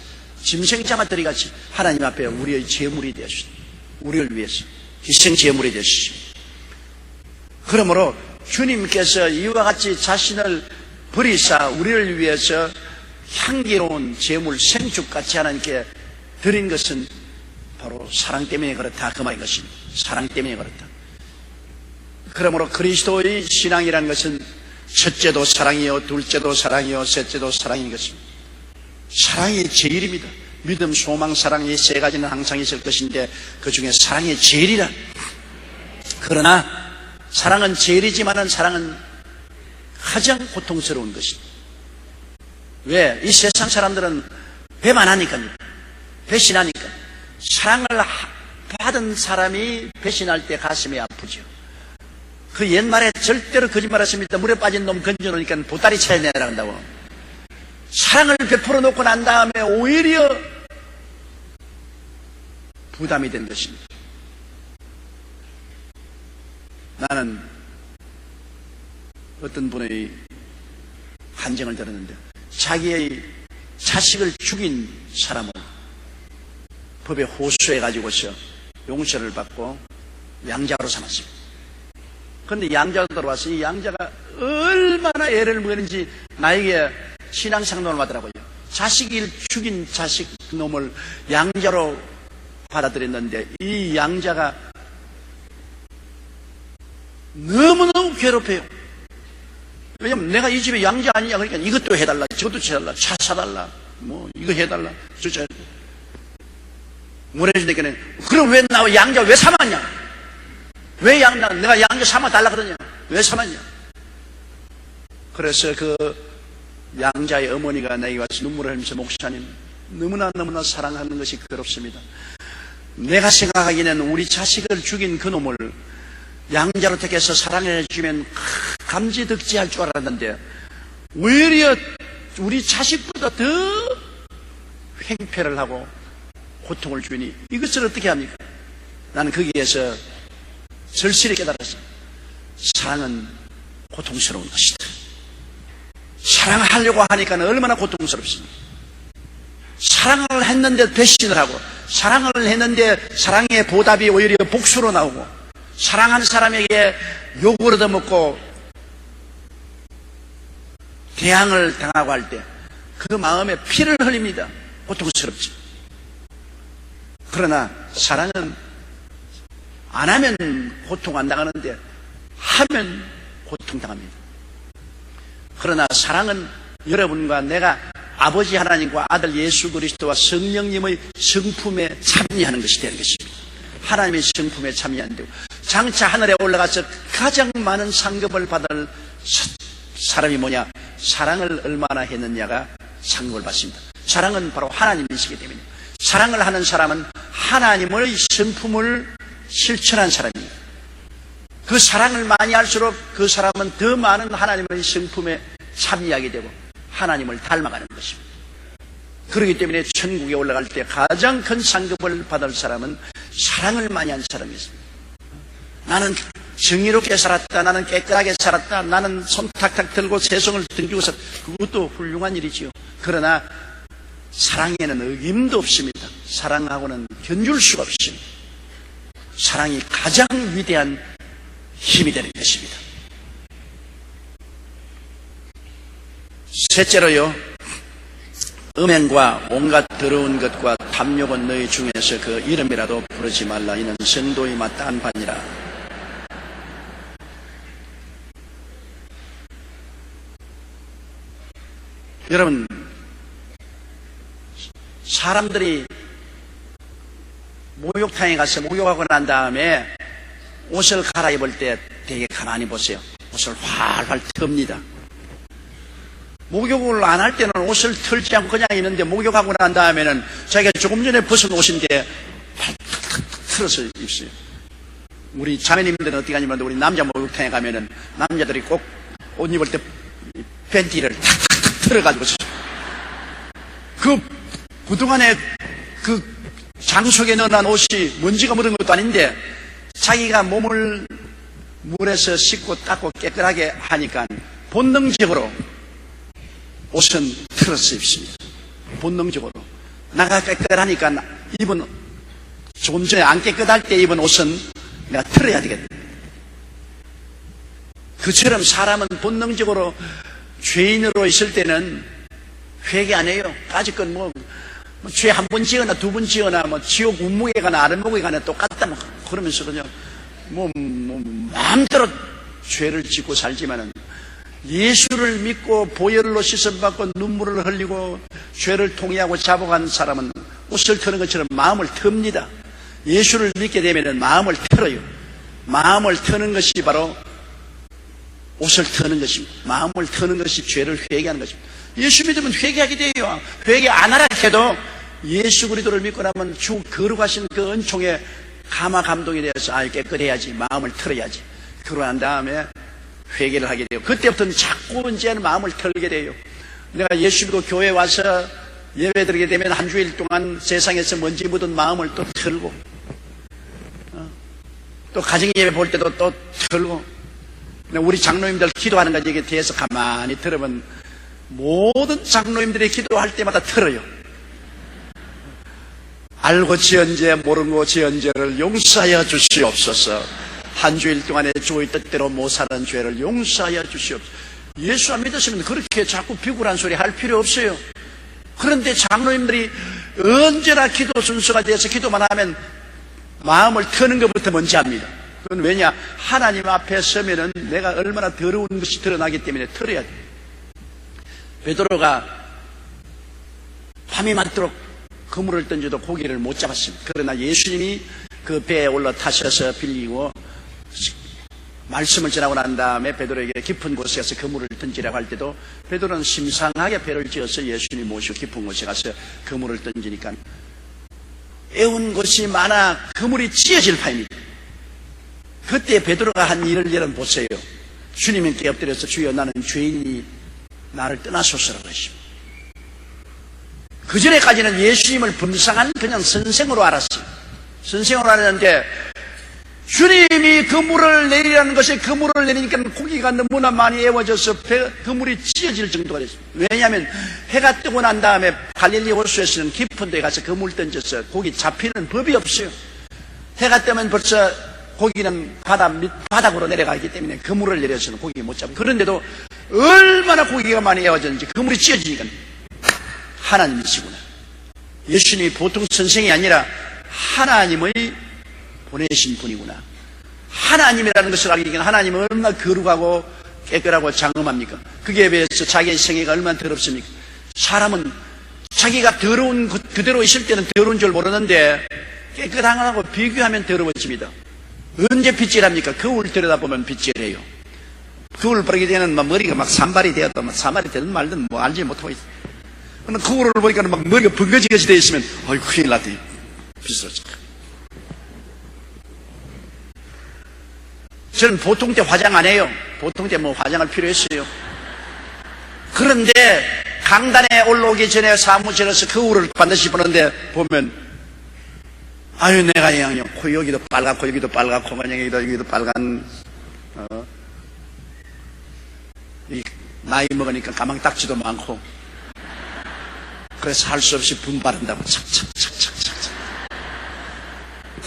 짐승자마들이같이 하나님 앞에 우리의 제물이 되었습니다. 우리를 위해서 희생 제물이 되었습니다. 그러므로 주님께서 이와 같이 자신을 버리사 우리를 위해서 향기로운 제물 생축같이 하나님께 드린 것은 바로 사랑 때문에 그렇다 그 말인 것입니다. 사랑 때문에 그렇다. 그러므로 그리스도의 신앙이라는 것은 첫째도 사랑이요, 둘째도 사랑이요, 셋째도 사랑인 것입니다. 사랑이 제일입니다. 믿음, 소망, 사랑 이 세 가지는 항상 있을 것인데 그 중에 사랑이 제일이라. 그러나 사랑은 제일이지만은 사랑은 가장 고통스러운 것입니다. 왜? 이 세상 사람들은 배만하니까요. 배신하니까. 사랑을 받은 사람이 배신할 때 가슴이 아프죠. 그 옛말에 절대로 거짓말했습니다. 물에 빠진 놈 건져놓으니까 보따리 차야 내라 한다고. 사랑을 베풀어 놓고 난 다음에 오히려 부담이 된 것입니다. 나는 어떤 분의 한증을 들었는데 자기의 자식을 죽인 사람을 법에 호소해가지고서 용서를 받고 양자로 삼았습니다. 그런데 양자로 들어와서 이 양자가 얼마나 애를 먹었는지 나에게 신앙상담을 하더라고요. 자식을 죽인 자식 놈을 양자로 받아들였는데 이 양자가 너무너무 괴롭혀요. 왜냐면 내가 이 집에 양자 아니냐 그러니까 이것도 해달라 저것도 해달라 차 사달라 뭐 이거 해달라 저저 뭐래준다니까 그럼 왜 나 양자 왜 삼았냐? 왜 내가 양자 삼아달라 그러냐? 왜 삼았냐? 그래서 그 양자의 어머니가 내게 와서 눈물을 흘리면서 목사님 너무나 사랑하는 것이 괴롭습니다. 내가 생각하기에는 우리 자식을 죽인 그 놈을 양자로 택해서 사랑해 주면 감지덕지할 줄 알았는데 오히려 우리 자식보다 더 횡패를 하고 고통을 주니 이것을 어떻게 합니까? 나는 거기에서 절실히 깨달았어. 사랑은 고통스러운 것이다. 사랑하려고 하니까 얼마나 고통스럽습니까? 사랑을 했는데 배신을 하고 사랑을 했는데 사랑의 보답이 오히려 복수로 나오고 사랑한 사람에게 욕을 얻어먹고 대항을 당하고 할 때 그 마음에 피를 흘립니다. 고통스럽지. 그러나 사랑은 안 하면 고통 안 당하는데 하면 고통당합니다. 그러나 사랑은 여러분과 내가 아버지 하나님과 아들 예수 그리스도와 성령님의 성품에 참여하는 것이 되는 것입니다. 하나님의 성품에 참여 안 되고 장차 하늘에 올라가서 가장 많은 상급을 받을 사람이 뭐냐? 사랑을 얼마나 했느냐가 상급을 받습니다. 사랑은 바로 하나님이시기 때문에 사랑을 하는 사람은 하나님의 성품을 실천한 사람입니다. 그 사랑을 많이 할수록 그 사람은 더 많은 하나님의 성품에 참여하게 되고 하나님을 닮아가는 것입니다. 그렇기 때문에 천국에 올라갈 때 가장 큰 상급을 받을 사람은 사랑을 많이 한 사람이었습니다. 나는 정의롭게 살았다, 나는 깨끗하게 살았다, 나는 손 탁탁 들고 세상을 등지고 살았다. 그것도 훌륭한 일이지요. 그러나 사랑에는 어김도 없습니다. 사랑하고는 견줄 수가 없습니다. 사랑이 가장 위대한 힘이 되는 것입니다. 셋째로요, 음행과 온갖 더러운 것과 탐욕은 너희 중에서 그 이름이라도 부르지 말라. 이는 성도의 마땅한 바니라. 여러분, 사람들이 목욕탕에 가서 목욕하고 난 다음에 옷을 갈아입을 때 되게 가만히 보세요. 옷을 활활 텁니다. 목욕을 안 할 때는 옷을 털지 않고 그냥 있는데 목욕하고 난 다음에는 자기가 조금 전에 벗은 옷인데 탁탁탁 틀어서 입어요. 우리 자매님들은 어떻게 하냐면 우리 남자 목욕탕에 가면은 남자들이 꼭 옷 입을 때 팬티를 탁탁탁 틀어가지고 그동안에 그 장속에 넣어놓은 옷이 먼지가 묻은 것도 아닌데 자기가 몸을 물에서 씻고 닦고 깨끗하게 하니까 본능적으로 옷은 털어서 입습니다. 본능적으로. 나가 깨끗하니까 입은 조금 전에 안 깨끗할 때 입은 옷은 내가 털어야 되겠다. 그처럼 사람은 본능적으로 죄인으로 있을 때는 회개 안 해요. 까짓건 죄 한 번 지거나 두 번 지거나 지옥 운목에 가나 아랫목에 가나 똑같다 그러면서 그냥 마음대로 죄를 짓고 살지만은 예수를 믿고 보혈로 씻음받고 눈물을 흘리고 죄를 통회하고 잡아간 사람은 옷을 터는 것처럼 마음을 틉니다. 예수를 믿게 되면 마음을 털어요. 마음을 터는 것이 바로 옷을 터는 것입니다. 마음을 터는 것이 죄를 회개하는 것입니다. 예수 믿으면 회개하게 돼요. 회개 안 하라 해도 예수 그리스도를 믿고 나면 주 거룩하신 그 은총에 감화 감동이 되어서 깨끗해야지, 마음을 털어야지. 그러고 난 다음에 회개를 하게 돼요. 그때부터는 자꾸 이제는 마음을 털게 돼요. 내가 예수 믿고 교회에 와서 예배 드리게 되면 한 주일 동안 세상에서 먼지 묻은 마음을 또 털고, 또 가정 예배 볼 때도 또 털고, 우리 장로님들 기도하는 것 얘기에 대해서 가만히 들으면 모든 장로님들이 기도할 때마다 털어요. 알고 지은 죄 모르고 지은 죄를 용서하여 주시옵소서. 한 주일 동안에 주의 뜻대로 못 사는 죄를 용서하여 주시옵소서. 예수 안 믿으시면 그렇게 자꾸 비굴한 소리 할 필요 없어요. 그런데 장로님들이 언제나 기도 순서가 돼서 기도만 하면 마음을 터는 것부터 먼저 합니다. 그건 왜냐? 하나님 앞에 서면은 내가 얼마나 더러운 것이 드러나기 때문에 털어야 돼. 베드로가 밤이 맞도록 그물을 던져도 고기를 못 잡았습니다. 그러나 예수님이 그 배에 올라타셔서 빌리고 말씀을 전하고 난 다음에 베드로에게 깊은 곳에 가서 그물을 던지라고 할 때도 베드로는 심상하게 배를 지어서 예수님 모시고 깊은 곳에 가서 그물을 던지니까 애운 곳이 많아 그물이 찢어질 판입니다. 그때 베드로가 한 일을 여러분 보세요. 주님께 엎드려서 주여 나는 죄인이 나를 떠나소서라고 하십니다. 그전에까지는 예수님을 분상한 그냥 선생으로 알았어요. 선생으로 알았는데 주님이 그물을 내리라는 것이 그물을 내리니까 고기가 너무나 많이 애워져서 그물이 찢어질 정도가 됐습니다. 왜냐하면 해가 뜨고 난 다음에 갈릴리 호수에서는 깊은 데에 가서 그물 던져서 고기 잡히는 법이 없어요. 해가 뜨면 벌써 고기는 바닥으로 내려가기 때문에 그물을 내려서는 고기 못 잡아요. 그런데도 얼마나 고기가 많이 애워졌는지 그물이 찢어지니까 하나님이시구나. 예수님이 보통 선생이 아니라 하나님의 보내신 분이구나. 하나님이라는 것을 알기 위해서 하나님은 얼마나 거룩하고 깨끗하고 장엄합니까? 그게 비해서 자기의 생애가 얼마나 더럽습니까? 사람은 자기가 더러운 그대로 있을 때는 더러운 줄 모르는데 깨끗한 거하고 비교하면 더러워집니다. 언제 빗질합니까? 거울 들여다보면 빗질해요. 거울 보게 되면 머리가 막 산발이 되었다, 산발이 되든 말든 알지 못하고 있어요. 그런데 거울을 보니까 막 머리가 번거지같이 되어 있으면 아이고 큰일 났대. 비슷하죠. 저는 보통 때 화장 안 해요. 보통 때 화장할 필요 있어요. 그런데 강단에 올라오기 전에 사무실에서 거울을 반드시 보는데 보면 아유 내가 그냥 여기도 빨갛고 여기도 빨갛고 그냥 여기도 빨간 나이 먹으니까 가망딱지도 많고 그래서 할 수 없이 분발한다고 착착착착착.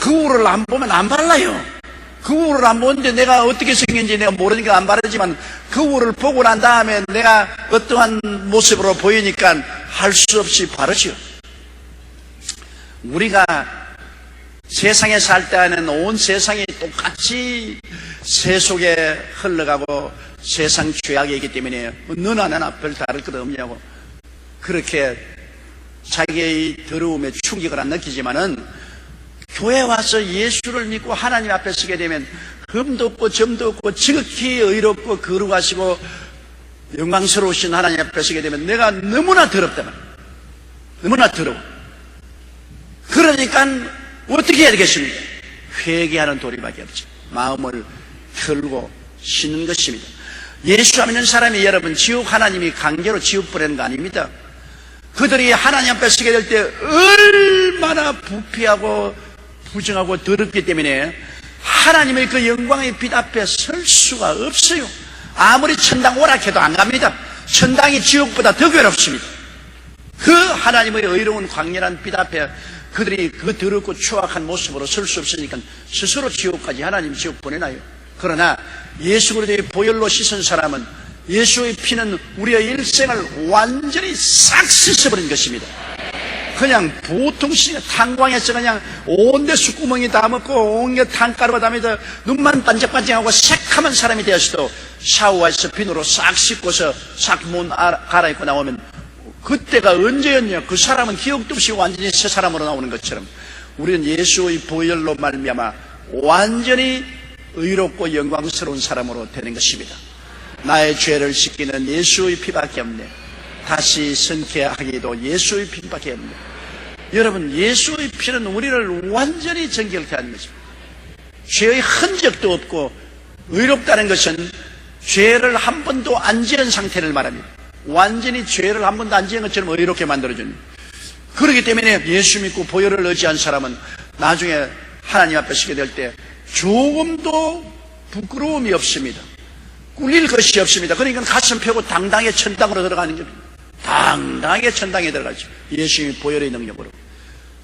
거울을 안 보면 안 발라요. 거울을 안 보는데 내가 어떻게 생긴지 내가 모르니까 안 바르지만 거울을 보고 난 다음에 내가 어떠한 모습으로 보이니까 할 수 없이 바르죠. 우리가 세상에 살 때는 온 세상이 똑같이 새 속에 흘러가고 세상 죄악이기 때문에 너나 나나 별 다를 것 없냐고 그렇게 자기의 더러움에 충격을 안 느끼지만은 교회 와서 예수를 믿고 하나님 앞에 서게 되면 흠도 없고 점도 없고 지극히 의롭고 거룩하시고 영광스러우신 하나님 앞에 서게 되면 내가 너무나 더럽다 말이야. 너무나 더러워. 그러니까 어떻게 해야 되겠습니까? 회개하는 도리밖에 없죠. 마음을 털고 씻는 것입니다. 예수 안 믿는 사람이 여러분 지옥 하나님이 강제로 지옥 보내는 거 아닙니다. 그들이 하나님 앞에 서게 될 때 얼마나 부패하고 부정하고 더럽기 때문에 하나님의 그 영광의 빛 앞에 설 수가 없어요. 아무리 천당 오락해도 안 갑니다. 천당이 지옥보다 더 괴롭습니다. 그 하나님의 의로운 광렬한 빛 앞에 그들이 그 더럽고 추악한 모습으로 설 수 없으니까 스스로 지옥까지 하나님이 지옥 보내나요? 그러나 예수 그리스도의 보혈로 씻은 사람은 예수의 피는 우리의 일생을 완전히 싹 씻어버린 것입니다. 그냥 보통 탄광에서 그냥 온데 숯구멍이 다 먹고 온게 탄가루가 다 묻어 눈만 반짝반짝하고 새카만 사람이 되었어도 샤워해서 비누로 싹 씻고서 싹 몸 갈아입고 나오면 그때가 언제였냐? 그 사람은 기억도 없이 완전히 새 사람으로 나오는 것처럼 우리는 예수의 보혈로 말미암아 완전히 의롭고 영광스러운 사람으로 되는 것입니다. 나의 죄를 씻기는 예수의 피밖에 없네. 다시 선케하기도 예수의 피밖에 없네. 여러분, 예수의 피는 우리를 완전히 정결케 하는 것입니다. 죄의 흔적도 없고, 의롭다는 것은 죄를 한 번도 안 지은 상태를 말합니다. 완전히 죄를 한 번도 안 지은 것처럼 의롭게 만들어줍니다. 그렇기 때문에 예수 믿고 보혈을 의지한 사람은 나중에 하나님 앞에 서게 될 때 조금도 부끄러움이 없습니다. 꿀릴 것이 없습니다. 그러니까 가슴 펴고 당당하게 천당으로 들어가는 겁니다. 당당하게 천당에 들어가죠. 예수님의 보혈의 능력으로.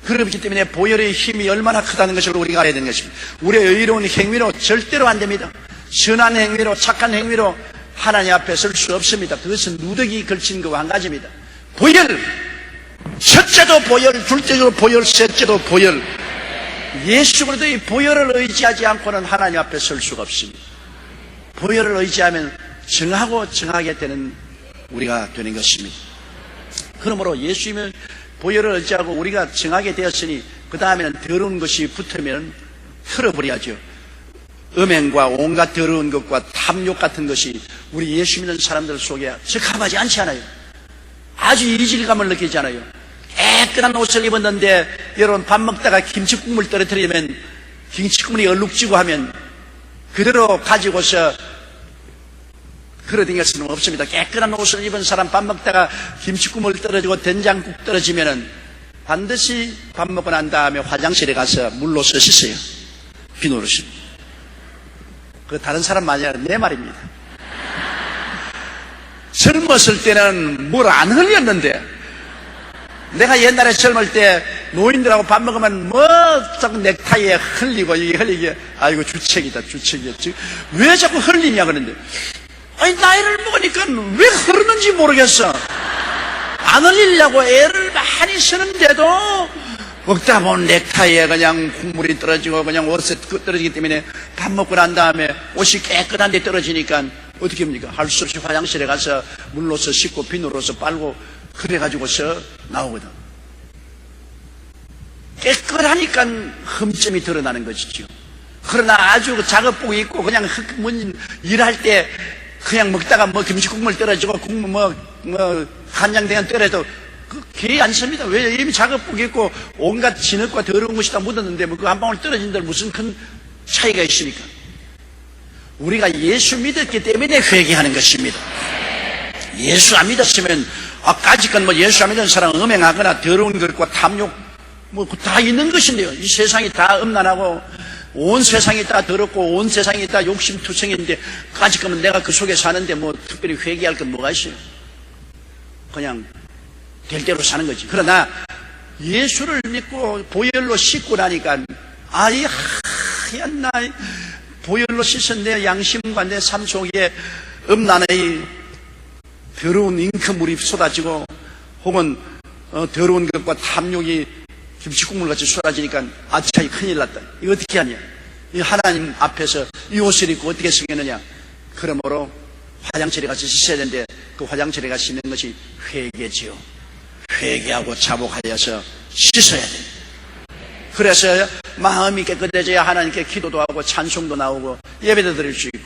그렇기 때문에 보혈의 힘이 얼마나 크다는 것을 우리가 알아야 되는 것입니다. 우리의 의로운 행위로 절대로 안 됩니다. 선한 행위로, 착한 행위로 하나님 앞에 설 수 없습니다. 그것은 누더기 걸친 것과 한 가지입니다. 보혈! 첫째도 보혈, 둘째도 보혈, 셋째도 보혈. 예수 그리스도의 보혈을 의지하지 않고는 하나님 앞에 설 수가 없습니다. 보혈을 의지하면 정하고 정하게 되는 우리가 되는 것입니다. 그러므로 예수님의 보혈을 의지하고 우리가 정하게 되었으니 그 다음에는 더러운 것이 붙으면 털어버려야죠. 음행과 온갖 더러운 것과 탐욕 같은 것이 우리 예수 믿는 사람들 속에 적합하지 않지 않아요. 아주 이질감을 느끼지 않아요. 깨끗한 옷을 입었는데 여러분 밥 먹다가 김치국물 떨어뜨리면 김치국물이 얼룩지고 하면 그대로 가지고서 그러던 것은 없습니다. 깨끗한 옷을 입은 사람 밥 먹다가 김치국물 떨어지고 된장국 떨어지면은 반드시 밥 먹고 난 다음에 화장실에 가서 물로서 씻어요. 비누로 씻어요. 그 다른 사람 말이 아니라 내 말입니다. 젊었을 때는 뭘 안 흘렸는데 내가 옛날에 젊을 때 노인들하고 밥 먹으면 뭐 자꾸 넥타이에 흘리고 이게 흘리게 아이고 주책이다 주책이야. 왜 자꾸 흘리냐 그러는데 아니 나이를 먹으니까 왜 흐르는지 모르겠어. 안 흘리려고 애를 많이 쓰는데도 먹다 보면 넥타이에 그냥 국물이 떨어지고 그냥 옷에 떨어지기 때문에 밥 먹고 난 다음에 옷이 깨끗한데 떨어지니까 어떻게 합니까? 할 수 없이 화장실에 가서 물로서 씻고 비누로서 빨고 그래가지고서 나오거든. 깨끗하니까 흠점이 드러나는 것이죠. 그러나 아주 작업복 입고 그냥 일할 때 그냥 먹다가 뭐 김치국물 떨어지고 국물 뭐 간장대간 떨어져도 그 개의 안 씁니다. 왜? 이미 작업복 입고 온갖 진흙과 더러운 것이 다 묻었는데 뭐 그 한 방울 떨어진들 무슨 큰 차이가 있습니까? 우리가 예수 믿었기 때문에 회개하는 것입니다. 예수 안 믿었으면 아까지건 뭐 예수 안 믿은 사람은 음행하거나 더러운 것과 탐욕 뭐 다 있는 것인데요. 이 세상이 다 음란하고 온 세상이 다 더럽고 온 세상이 다 욕심투성인데 까짓거면 내가 그 속에 사는데 뭐 특별히 회개할 건 뭐가 있어요? 그냥 될 대로 사는 거지. 그러나 예수를 믿고 보혈로 씻고 나니까 아이 하얀 나이 보혈로 씻은 내 양심과 내 삶 속에 음란의 더러운 잉크물이 쏟아지고 혹은 더러운 것과 탐욕이 김치국물같이 쏟아지니까 아차이 큰일 났다. 이거 어떻게 하냐? 이 하나님 앞에서 이 옷을 입고 어떻게 쓰겠느냐? 그러므로 화장실에 가서 씻어야 되는데 그 화장실에 가서 씻는 것이 회개지요. 회개하고 자복하여서 씻어야 돼. 그래서 마음이 깨끗해져야 하나님께 기도도 하고 찬송도 나오고 예배도 드릴 수 있고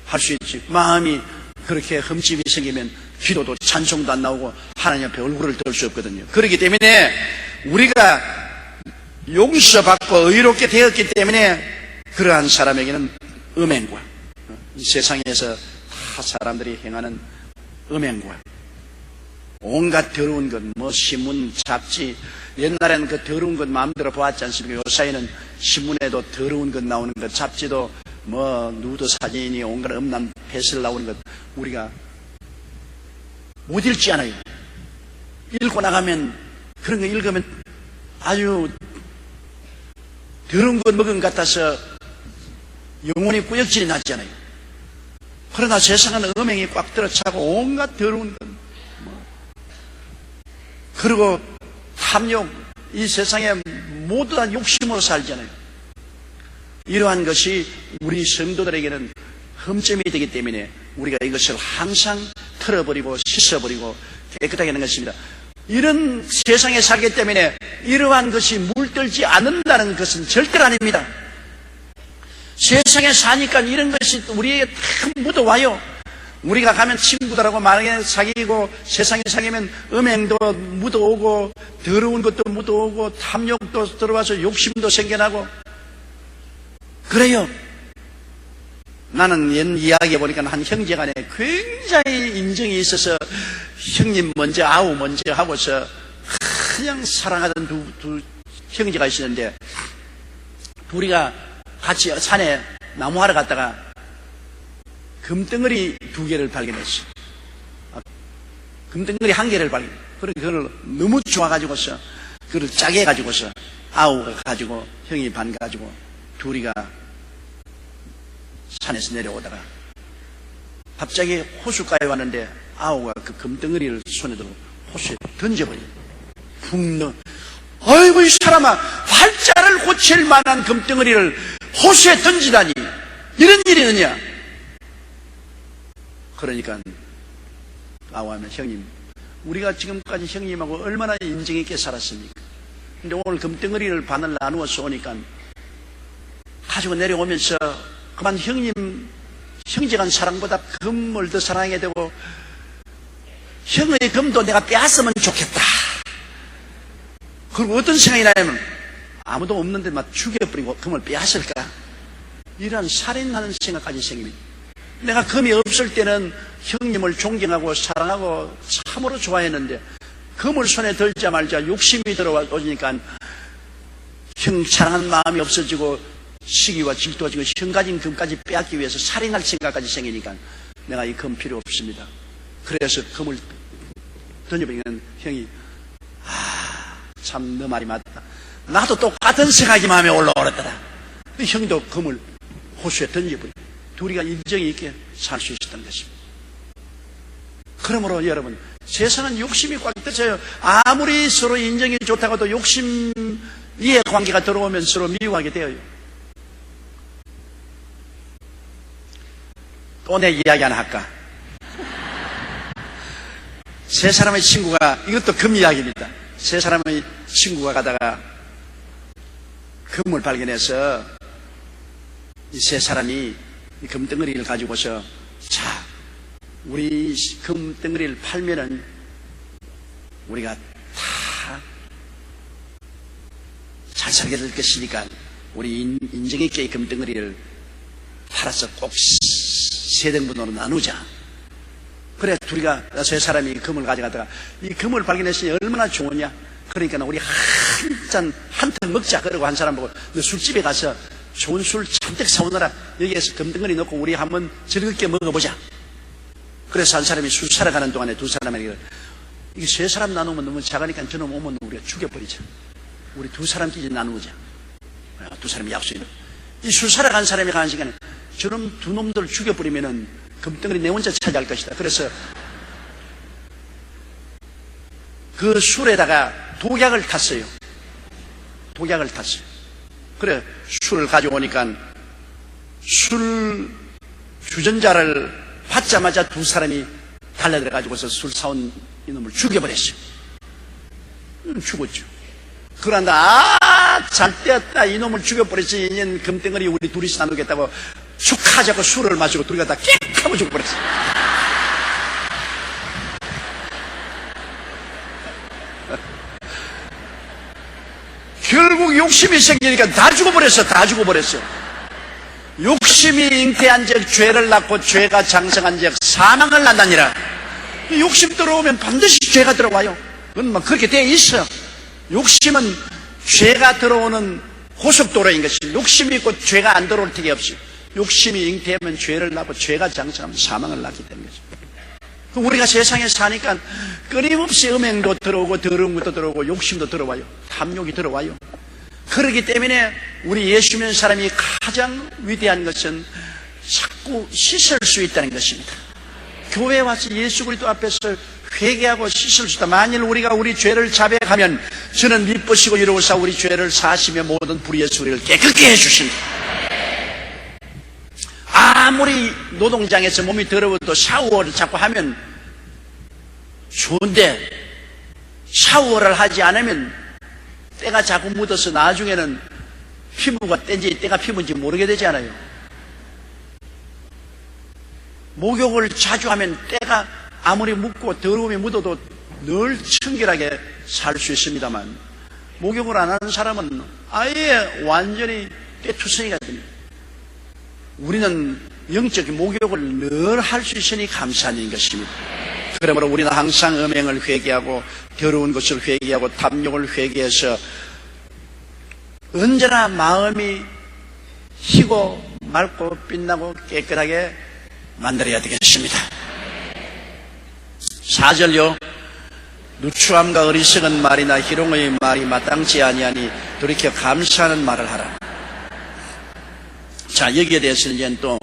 할 수 있지. 마음이 그렇게 흠집이 생기면 기도도 찬송도 안 나오고 하나님 앞에 얼굴을 들 수 없거든요. 그렇기 때문에 우리가 용서받고 의롭게 되었기 때문에 그러한 사람에게는 음행과 이 세상에서 다 사람들이 행하는 음행과 온갖 더러운 것, 뭐 신문, 잡지, 옛날에는 그 더러운 것 마음대로 보았지 않습니까? 요사이는 신문에도 더러운 것 나오는 것, 잡지도 뭐 누드 사진이 온갖 음란 패슬 나오는 것 우리가 못 읽지 않아요. 읽고 나가면, 그런 거 읽으면 아주 더러운 것 먹은 것 같아서 영혼이 꾸역질이 나잖아요. 그러나 세상은 음행이 꽉 들어차고 온갖 더러운 것, 그리고 탐욕, 이 세상에 모두 다 욕심으로 살잖아요. 이러한 것이 우리 성도들에게는 흠점이 되기 때문에 우리가 이것을 항상 털어버리고 씻어버리고 깨끗하게 하는 것입니다. 이런 세상에 살기 때문에 이러한 것이 물들지 않는다는 것은 절대로 아닙니다. 세상에 사니까 이런 것이 우리에게 다 묻어와요. 우리가 가면 친구들하고 만약에 사귀고 세상에 사귀면 음행도 묻어오고 더러운 것도 묻어오고 탐욕도 들어와서 욕심도 생겨나고 그래요. 나는 옛 이야기해 보니까 한 형제간에 굉장히 인정이 있어서 형님 먼저 아우 먼저 하고서 그냥 사랑하던 두 형제가 있었는데 둘이가 같이 산에 나무하러 갔다가 금덩어리 2개를 발견했어. 금덩어리 1개를 발견했어. 그래 그걸 너무 좋아가지고서 그걸 짜게 해가지고서 아우가 가지고 형이 반 가지고 둘이가 산에서 내려오다가 갑자기 호숫가에 왔는데 아우가 그 금덩어리를 손에 들고 호수에 던져버려. 훅 넣어. 아이고 이 사람아, 팔자를 고칠 만한 금덩어리를 호수에 던지다니 이런 일이 있느냐. 그러니까 아우하면 형님, 우리가 지금까지 형님하고 얼마나 인정 있게 살았습니까? 근데 오늘 금덩어리를 반을 나누어서 오니까 가지고 내려오면서 그만 형제간 사랑보다 금을 더 사랑하게 되고 형의 금도 내가 빼앗으면 좋겠다. 그리고 어떤 생각이 나냐면 아무도 없는데 막 죽여버리고 금을 빼앗을까? 이런 살인하는 생각까지 생깁니다. 내가 금이 없을 때는 형님을 존경하고 사랑하고 참으로 좋아했는데 금을 손에 들자마자 욕심이 들어오니까 형 사랑하는 마음이 없어지고 시기와 질투가 지고 형 가진 금까지 빼앗기 위해서 살인할 생각까지 생기니까 내가 이 금 필요 없습니다. 그래서 금을 던져버리는 형이 참 너 말이 맞다. 나도 똑같은 생각이 마음에 올라오랬더라. 형도 금을 호수에 던져버리고 둘이가 인정이 있게 살 수 있었던 것입니다. 그러므로 여러분, 세상은 욕심이 꽉 뜯어요. 아무리 서로 인정이 좋다고 해도 욕심 이해 관계가 들어오면 서로 미워하게 되어요. 또 내 이야기 하나 할까? 세 사람의 친구가, 이것도 금 이야기입니다. 세 사람의 친구가 가다가 금을 발견해서 이 세 사람이 이 금덩어리를 가지고서 자, 우리 금덩어리를 팔면은 우리가 다 잘 살게 될 것이니까 우리 인정 있게 이 금덩어리를 팔아서 꼭 세 등분으로 나누자. 그래 둘이가 세 사람이 금을 가져가다가 이 금을 발견했으니 얼마나 좋으냐. 그러니까 우리 한 턱 먹자. 그러고 한 사람 보고 너 술집에 가서 좋은 술 잔뜩 사오느라 여기에서 금덩어리 넣고 우리 한번 즐겁게 먹어보자. 그래서 한 사람이 술 사러 가는 동안에 두 사람에게 이게 세 사람 나누면 너무 작으니까 저놈 오면 우리가 죽여버리자. 우리 두 사람끼리 나누자. 두 사람이 약속이네. 이 술 사러 간 사람이 가는 시간에 저놈 두 놈들 죽여버리면은 금덩어리 내 혼자 차지할 것이다. 그래서 그 술에다가 독약을 탔어요. 독약을 탔어요. 그래 술을 가져오니까 술 주전자를 받자마자 두 사람이 달려들어가지고서 술 사온 이놈을 죽여버렸어요. 죽었죠. 그런다 잘 되었다. 이놈을 죽여버렸지. 인연 금덩어리 우리 둘이서 나누겠다고 축하자고 술을 마시고 둘이가 다 깨끗 하고 죽어버렸어요. 결국 욕심이 생기니까 다 죽어버렸어. 다 죽어버렸어. 욕심이 잉태한 적 죄를 낳고 죄가 장성한 적 사망을 낳느니라. 욕심 들어오면 반드시 죄가 들어와요. 그건 막 그렇게 되어 있어. 욕심은 죄가 들어오는 고속도로인 것이 욕심이 있고 죄가 안 들어올 턱이 없이 욕심이 잉태하면 죄를 낳고 죄가 장성하면 사망을 낳기 때문에 우리가 세상에 사니까 끊임없이 음행도 들어오고 더러운 것도 들어오고 욕심도 들어와요. 탐욕이 들어와요. 그렇기 때문에 우리 예수 믿는 사람이 가장 위대한 것은 자꾸 씻을 수 있다는 것입니다. 교회에 와서 예수 그리스도 앞에서 회개하고 씻을 수 있다. 만일 우리가 우리 죄를 자백하면 저는 미쁘시고 이로우사 우리 죄를 사시며 모든 불의의 소리를 깨끗게 해주신다. 아무리 노동장에서 몸이 더러워도 샤워를 자꾸 하면 좋은데 샤워를 하지 않으면 때가 자꾸 묻어서 나중에는 피부가 때가 피부인지 모르게 되지 않아요. 목욕을 자주 하면 때가 아무리 묻고 더러움이 묻어도 늘 청결하게 살 수 있습니다만 목욕을 안 하는 사람은 아예 완전히 때투성이가 됩니다. 우리는 영적인 목욕을 늘 할 수 있으니 감사한 일인 것입니다. 그러므로 우리는 항상 음행을 회개하고 더러운 것을 회개하고 탐욕을 회개해서 언제나 마음이 희고 맑고 빛나고 깨끗하게 만들어야 되겠습니다. 4절요. 누추함과 어리석은 말이나 희롱의 말이 마땅치 아니하니 돌이켜 감사하는 말을 하라. 자, 여기에 대해서는 이제 또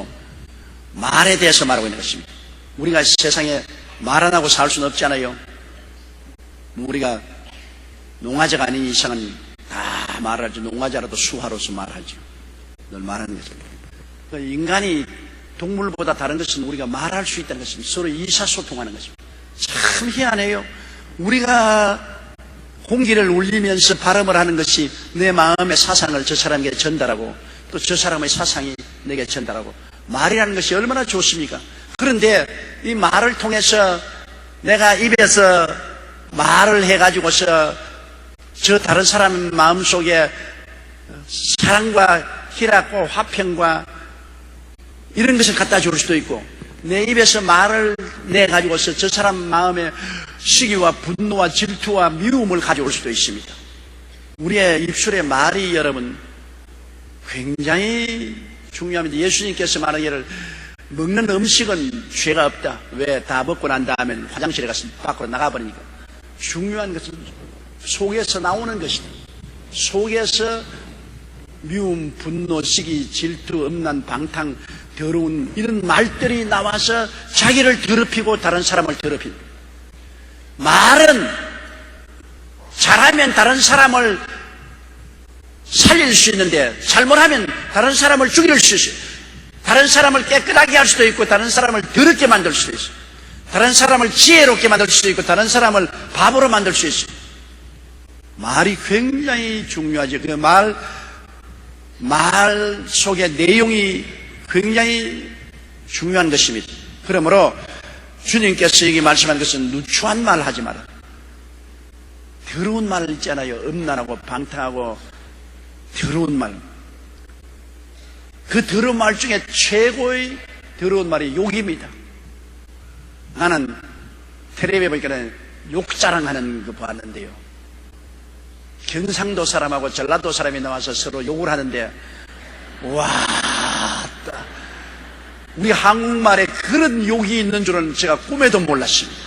말에 대해서 말하고 있는 것입니다. 우리가 세상에 말 안 하고 살 수는 없잖아요. 우리가 농화자가 아닌 이상은 다 말하죠. 농화자라도 수화로서 말하죠. 늘 말하는 거죠. 인간이 동물보다 다른 것은 우리가 말할 수 있다는 것입니다. 서로 의사소통하는 것입니다. 참 희한해요. 우리가 공기를 울리면서 발음을 하는 것이 내 마음의 사상을 저 사람에게 전달하고 또 저 사람의 사상이 내게 전달하고 말이라는 것이 얼마나 좋습니까? 그런데 이 말을 통해서 내가 입에서 말을 해가지고서 저 다른 사람 마음속에 사랑과 희락과 화평과 이런 것을 갖다 줄 수도 있고 내 입에서 말을 내가지고서 저 사람 마음에 시기와 분노와 질투와 미움을 가져올 수도 있습니다. 우리의 입술의 말이 여러분 굉장히 중요합니다. 예수님께서 말하기를 먹는 음식은 죄가 없다. 왜? 다 먹고 난 다음에 화장실에 가서 밖으로 나가버리니까. 중요한 것은 속에서 나오는 것이다. 속에서 미움, 분노, 시기, 질투, 음란, 방탕, 더러운 이런 말들이 나와서 자기를 더럽히고 다른 사람을 더럽힌다. 말은 잘하면 다른 사람을 살릴 수 있는데 잘못하면 다른 사람을 죽일 수 있어요. 다른 사람을 깨끗하게 할 수도 있고 다른 사람을 더럽게 만들 수도 있어요. 다른 사람을 지혜롭게 만들 수도 있고 다른 사람을 바보로 만들 수 있어요. 말이 굉장히 중요하죠. 그 말 속의 내용이 굉장히 중요한 것입니다. 그러므로 주님께서 여기 말씀한 것은 누추한 말 하지 마라. 더러운 말 있잖아요. 음란하고 방탕하고 더러운 말. 그 더러운 말 중에 최고의 더러운 말이 욕입니다. 나는 텔레비에 보니까 욕자랑하는 거 봤는데요. 경상도 사람하고 전라도 사람이 나와서 서로 욕을 하는데 와, 우리 한국말에 그런 욕이 있는 줄은 제가 꿈에도 몰랐습니다.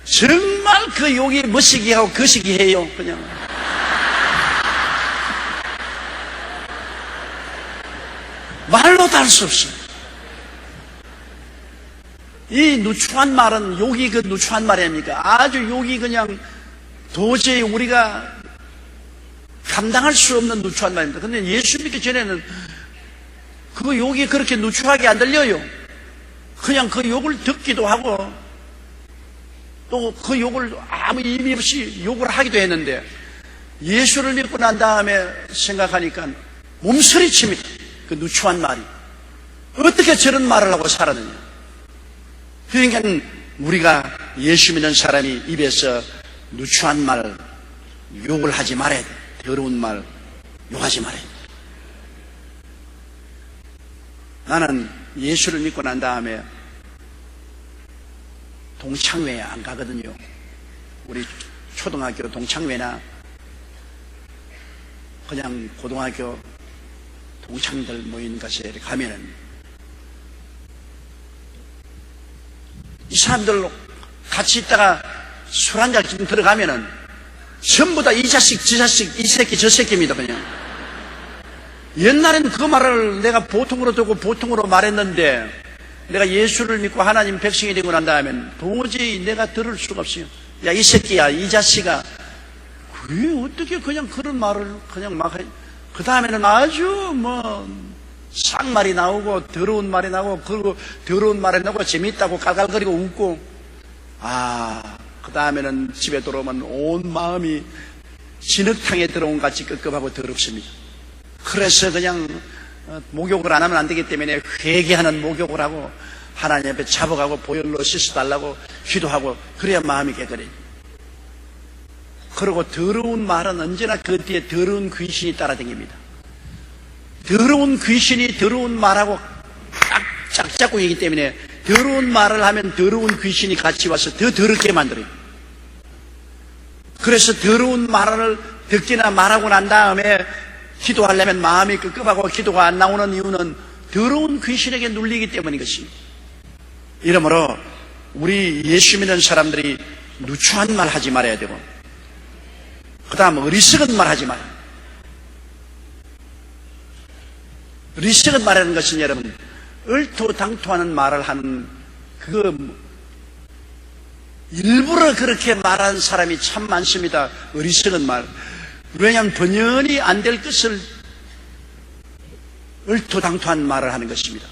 정말 그 욕이 멋시기하고 거시기해요. 그냥 말로도 할 수 없어요. 이 누추한 말은 욕이 그 누추한 말이 아닙니까? 아주 욕이 그냥 도저히 우리가 감당할 수 없는 누추한 말입니다. 근데 예수 믿기 전에는 그 욕이 그렇게 누추하게 안 들려요. 그냥 그 욕을 듣기도 하고 또 그 욕을 아무 의미 없이 욕을 하기도 했는데 예수를 믿고 난 다음에 생각하니까 몸서리칩니다. 그 누추한 말이. 어떻게 저런 말을 하고 살았느냐. 그러니까 우리가 예수 믿는 사람이 입에서 누추한 말, 욕을 하지 말아야 돼. 더러운 말, 욕하지 말아야 돼. 나는 예수를 믿고 난 다음에 동창회에 안 가거든요. 우리 초등학교 동창회나 그냥 고등학교 동창들 모이는 곳에 가면은 이 사람들 같이 있다가 술 한잔 들어가면은 전부 다 이 자식, 저 자식, 이 새끼, 저 새끼입니다, 그냥. 옛날엔 그 말을 내가 보통으로 두고 보통으로 말했는데, 내가 예수를 믿고 하나님 백성이 되고 난 다음엔 도저히 내가 들을 수가 없어요. 야, 이 새끼야, 이 자식아. 그게 어떻게 그냥 그런 말을 그냥 막 해. 그 다음에는 아주 쌍말이 나오고, 더러운 말이 나오고, 그리고 더러운 말이 나오고, 재밌다고 깔깔거리고 웃고, 그 다음에는 집에 들어오면 온 마음이 진흙탕에 들어온 같이 끄급하고 더럽습니다. 그래서 그냥 목욕을 안 하면 안 되기 때문에 회개하는 목욕을 하고 하나님 앞에 잡아가고 보혈로 씻어달라고 기도하고 그래야 마음이 깨끗해요. 그리고 더러운 말은 언제나 그 뒤에 더러운 귀신이 따라다닙니다. 더러운 귀신이 더러운 말하고 짝짝꿍이기 때문에 더러운 말을 하면 더러운 귀신이 같이 와서 더 더럽게 만들어요. 그래서 더러운 말을 듣기나 말하고 난 다음에 기도하려면 마음이 끄급하고 기도가 안 나오는 이유는 더러운 귀신에게 눌리기 때문인 것입니다. 이러므로 우리 예수 믿는 사람들이 누추한 말 하지 말아야 되고, 그 다음 어리석은 말 하지 말아요. 어리석은 말하는 것은 여러분 얼토당토하는 말을 하는 일부러 그렇게 말하는 사람이 참 많습니다. 어리석은 말. 왜냐하면 번연히 안 될 것을 얼토당토한 말을 하는 것입니다.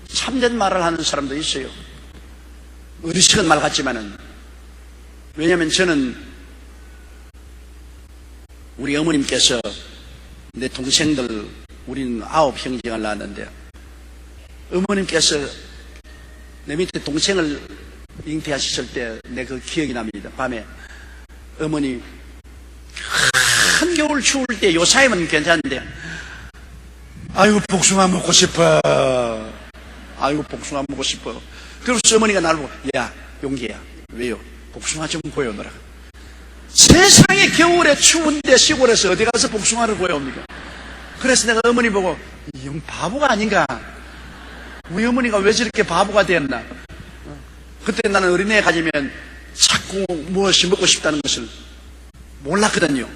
참된 말을 하는 사람도 있어요. 어리석은 말 같지만은. 왜냐하면 저는 우리 어머님께서 내 동생들, 우리는 9 형제가 낳았는데, 어머님께서 내 밑에 동생을 잉태하셨을 때 내 그 기억이 납니다. 밤에 어머니 한겨울 추울 때 요사이면 괜찮은데, 아이고 복숭아 먹고 싶어, 아이고 복숭아 먹고 싶어. 그래서 어머니가 나를 보고, 야 용기야, 왜요? 복숭아 좀 보여오너라. 세상에 겨울에 추운데 시골에서 어디 가서 복숭아를 보여옵니까? 그래서 내가 어머니 보고, 이 형 바보가 아닌가? 우리 어머니가 왜 저렇게 바보가 되었나? 그때 나는 어린애에 가지면 자꾸 무엇이 먹고 싶다는 것을 몰랐거든요.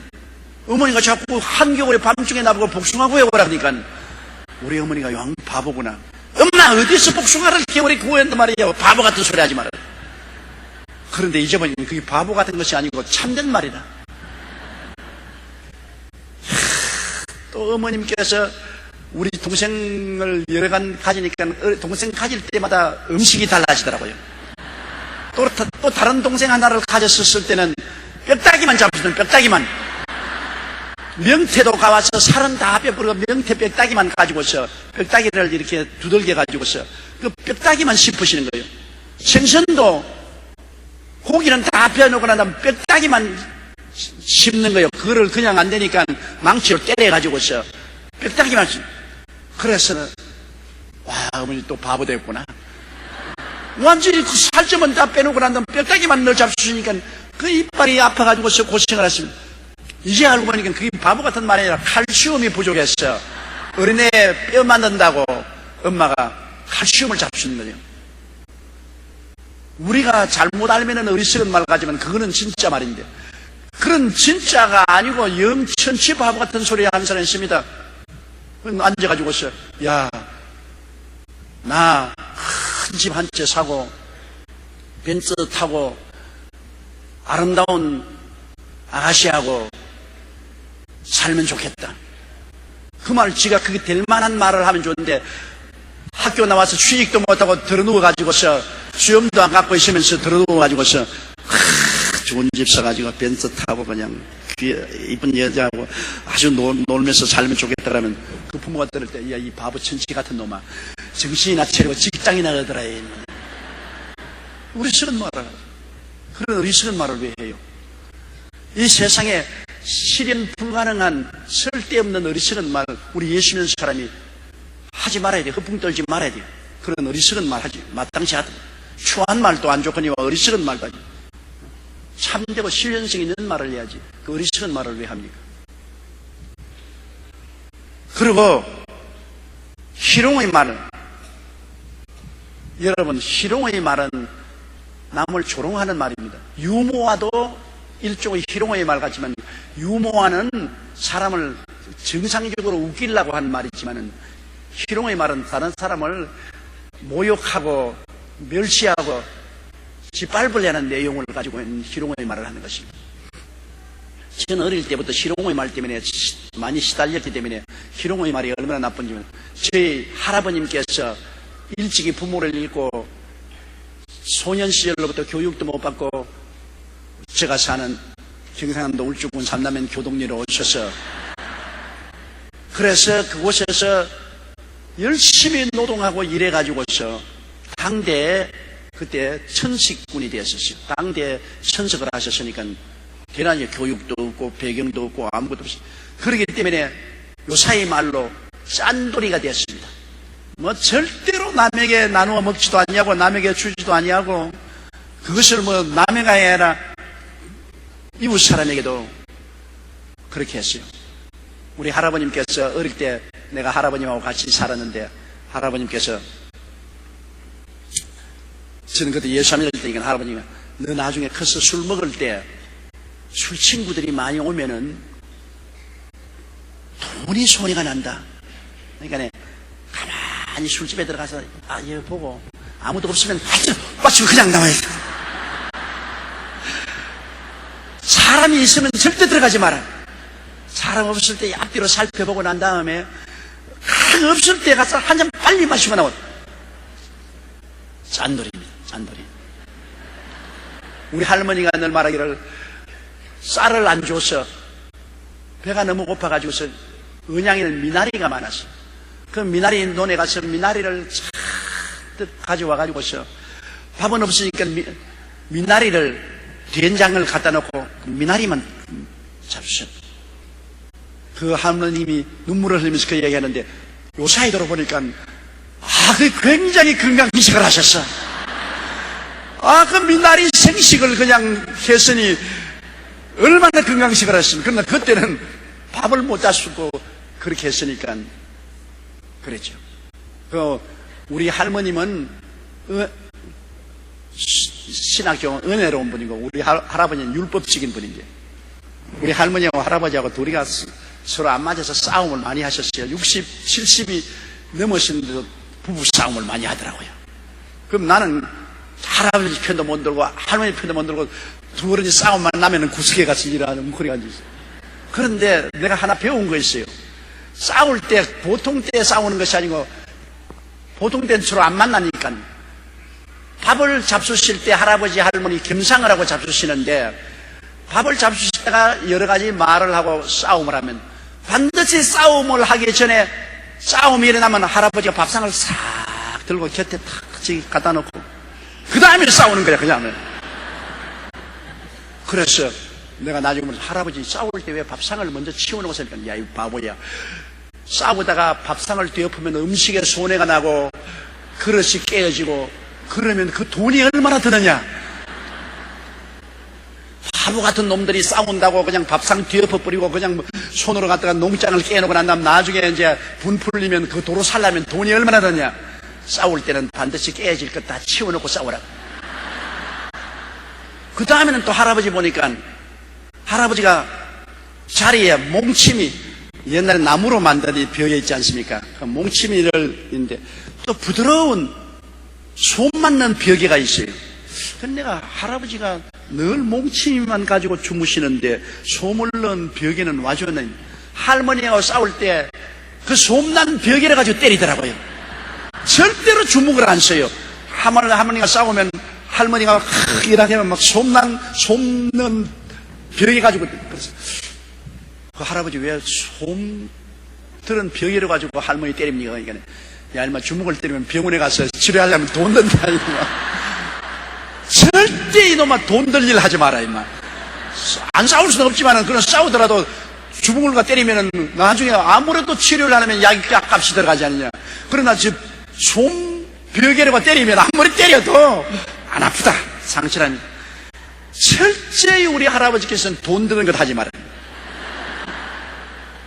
어머니가 자꾸 한겨울에 밤중에 나보고 복숭아 구해오라 하니까 우리 어머니가 영 바보구나. 엄마 어디서 복숭아를 겨울에 구했단 말이야. 바보 같은 소리 하지 마라. 그런데 잊어버리면 그게 바보 같은 것이 아니고 참된 말이다. 또 어머님께서 우리 동생을 여러 간 가지니까 동생 가질 때마다 음식이 달라지더라고요. 또 다른 동생 하나를 가졌을 때는 뼈다귀만 잡수던 뼈다귀만, 명태도 가와서 살은 다 빼버리고 명태 뼈다귀만 가지고서 뼈다귀를 이렇게 두들겨 가지고서 그 뼈다귀만 씹으시는 거예요. 생선도 고기는 다 빼놓고 난 다음에 뼈다귀만 씹는 거예요. 그거를 그냥 안 되니까 망치로 때려 가지고서 뼈다귀만 그래서 와, 어머니 또 바보 됐구나. 완전히 그 살점은 다 빼놓고 난 다음에 뼈다귀만 넣어 잡수시니까 그 이빨이 아파가지고서 고생을 했습니다. 이제 알고 보니까 그게 바보 같은 말이 아니라 칼슘이 부족했어. 어린애 뼈 만든다고 엄마가 칼슘을 잡수는 거예요. 우리가 잘못 알면은 어리석은 말 가지만 그거는 진짜 말인데, 그런 진짜가 아니고 영천치 바보 같은 소리 하는 사람이 있습니다. 앉아가지고서, 야, 나 큰 집 한 채 사고 벤츠 타고 아름다운 아가씨하고 살면 좋겠다. 그 말, 지가 그게 될 만한 말을 하면 좋은데, 학교 나와서 취직도 못하고 들어누워가지고서 수염도 안 갖고 있으면서 들어누워가지고서 좋은 집 사가지고 벤츠 타고 그냥 이쁜 여자하고 아주 놀면서 살면 좋겠다 그러면 그 부모가 들을 때, 야, 이 바보 천치 같은 놈아, 정신이나 차리고 직장이나 가더라. 어리석은 말을, 그런 어리석은 말을 왜 해요? 이 세상에 실현 불가능한 쓸데없는 어리석은 말, 우리 예수 믿는 사람이 하지 말아야 돼요. 허풍 떨지 말아야 돼요. 그런 어리석은 말 하지 마땅치 않다. 추한 말도 안 좋거니와 어리석은 말도 하지. 참되고 실현성 있는 말을 해야지. 그 어리석은 말을 왜 합니까? 그리고 희롱의 말은, 여러분, 희롱의 말은 남을 조롱하는 말입니다. 유모와도 일종의 희롱의 말 같지만, 유모와는 사람을 정상적으로 웃기려고 하는 말이지만, 희롱의 말은 다른 사람을 모욕하고 멸시하고 짓밟으려는 내용을 가지고 있는 희롱의 말을 하는 것입니다. 저는 어릴 때부터 희롱의 말 때문에 많이 시달렸기 때문에 희롱의 말이 얼마나 나쁜지, 저희 할아버님께서 일찍이 부모를 잃고 소년 시절로부터 교육도 못 받고 제가 사는 경상남도 울주군 삼남면 교동리로 오셔서, 그래서 그곳에서 열심히 노동하고 일해가지고서 당대에 그때 천식군이 되었었어요. 당대에 천석을 하셨으니까 대단히 교육도 없고 배경도 없고 아무것도 없어요. 그렇기 때문에 요사이 말로 짠돌이가 되었습니다. 뭐 절대로 남에게 나누어 먹지도 아니하고 남에게 주지도 아니하고, 그것을 뭐 남에가 아니라 이웃 사람에게도 그렇게 했어요. 우리 할아버님께서 어릴 때 내가 할아버님하고 같이 살았는데, 할아버님께서, 저는 그때 예수님을 때니까 할아버님이 너 나중에 커서 술 먹을 때 술 친구들이 많이 오면은 돈이 손해가 난다. 그러니까 가만히 술집에 들어가서 얘 보고 아무도 없으면 빠지고 그냥 나와야 돼. 사람이 있으면 절대 들어가지 마라. 사람 없을 때 앞뒤로 살펴보고 난 다음에 없을 때 가서 한 잔 빨리 마시고 나와. 짠돌이입니다. 짠돌이. 우리 할머니가 늘 말하기를 쌀을 안 줘서 배가 너무 고파가지고서 은양에는 미나리가 많았어. 그 미나리 논에 가서 미나리를 잔뜩 가져와가지고서 밥은 없으니까 미나리를 된장을 갖다 놓고 미나리만 잡수셨. 그 할머님이 눈물을 흘리면서 그 얘기하는데, 요사이 들어보니까 그 굉장히 건강식을 하셨어. 그 미나리 생식을 그냥 했으니 얼마나 건강식을 하셨습니까? 그러나 그때는 밥을 못 잡수고 그렇게 했으니까 그랬죠. 우리 할머님은 신학교 은혜로운 분이고, 우리 할아버지는 율법적인 분인데, 우리 할머니하고 할아버지하고 둘이가 서로 안 맞아서 싸움을 많이 하셨어요. 60, 70이 넘으셨는데도 부부 싸움을 많이 하더라고요. 그럼 나는 할아버지 편도 못 들고 할머니 편도 못 들고 두 어른이 싸움만 나면은 구석에 가서 일하는 뭉클이가 앉아있어요. 그런데 내가 하나 배운 거 있어요. 싸울 때 보통 때 싸우는 것이 아니고, 보통 때는 서로 안 만나니까 밥을 잡수실 때 할아버지 할머니 겸상을 하고 잡수시는데, 밥을 잡수시다가 여러 가지 말을 하고 싸움을 하면 반드시 싸움을 하기 전에 싸움이 일어나면 할아버지가 밥상을 싹 들고 곁에 탁 갖다 놓고 그 다음에 싸우는 거야, 그냥. 그래서 내가 나중에 할아버지 싸울 때 왜 밥상을 먼저 치워놓고 있으니까, 야, 이 바보야. 싸우다가 밥상을 뒤엎으면 음식에 손해가 나고 그릇이 깨어지고 그러면 그 돈이 얼마나 드느냐. 바보 같은 놈들이 싸운다고 그냥 밥상 뒤엎어버리고 그냥 손으로 갖다가 농장을 깨놓고 난 다음 나중에 이제 분 풀리면 그 도로 살려면 돈이 얼마나 드냐. 싸울 때는 반드시 깨어질 것 다 치워놓고 싸우라. 그 다음에는 또 할아버지 보니까, 할아버지가 자리에 몽치미, 옛날에 나무로 만든 이 벽에 있지 않습니까? 그 몽치미를 있는데 또 부드러운 솜 맞는 벽에가 있어요. 근데 내가 할아버지가 늘 몽치미만 가지고 주무시는데 솜을 넣은 벽에는 와주는, 할머니하고 싸울 때 그 솜난 벽에를 가지고 때리더라고요. 절대로 주먹을 안 써요. 할머니가 싸우면 할머니가 이렇게 하면 막 솜 넣은 벽에 가지고, 그래서 그 할아버지 왜 솜 들은 벽에를 가지고 할머니 때립니까? 그러니까, 야, 이마 주먹을 때리면 병원에 가서 치료하려면 돈 든다, 이마. 절대 이놈아 돈 들 일 하지 마라, 이마. 안 싸울 수는 없지만은, 그런 싸우더라도 주먹을 때리면은 나중에 아무래도 치료를 하려면 약값이 들어가지 않느냐. 그러나 솜 벽에를 때리면 아무리 때려도 안 아프다. 상실하니. 철저히 우리 할아버지께서는 돈 드는 것 하지 마라.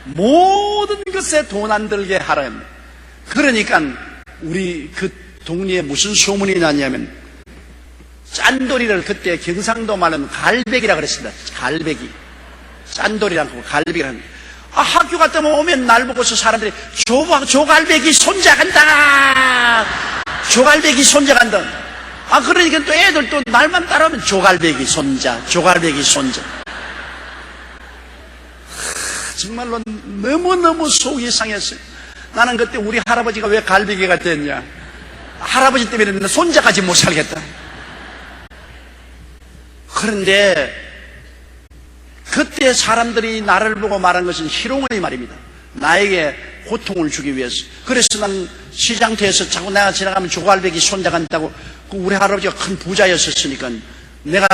모든 것에 돈 안 들게 하라. 그러니까 우리 그 동리에 무슨 소문이 났냐면 짠돌이를 그때 경상도 말은 갈배기라 그랬습니다. 갈배기. 짠돌이라고 갈배기라는. 학교 갔다 오면 날 보고서 사람들이 조갈배기 손자 간다. 조갈배기 손자 간다. 그러니까 또 애들 또 날만 따라오면 조갈배기 손자, 조갈배기 손자. 정말로 너무너무 속이 상했어요. 나는 그때 우리 할아버지가 왜 갈배기가 됐냐. 할아버지 때문에 손자까지 못 살겠다. 그런데 그때 사람들이 나를 보고 말한 것은 희롱의 말입니다. 나에게 고통을 주기 위해서. 그래서 난 시장터에서 자꾸 내가 지나가면 조갈배기 손자 간다고. 우리 할아버지가 큰 부자였었으니까, 내가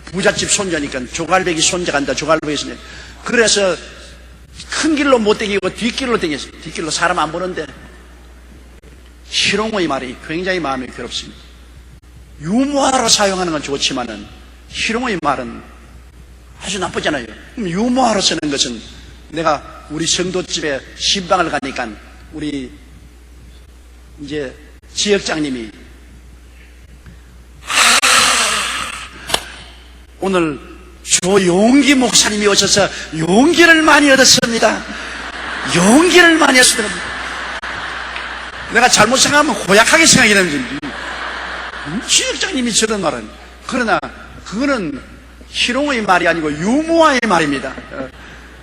부잣집 손자니까 조갈배기 손자 간다, 조갈배기 손자. 그래서 큰 길로 못 다니고 뒷길로 다녔어요. 뒷길로 사람 안 보는데. 희롱의 말이 굉장히 마음이 괴롭습니다. 유머로 사용하는 건 좋지만은 희롱의 말은 아주 나쁘잖아요. 그럼 유머로 쓰는 것은, 내가 우리 성도집에 신방을 가니까 우리 이제 지역장님이 오늘 조용기 목사님이 오셔서 용기를 많이 얻었습니다. 용기를 많이 얻었습니다. 내가 잘못 생각하면 고약하게 생각이 되는 지역장님이 저런 말은. 그러나 그거는 희롱의 말이 아니고 유머의 말입니다.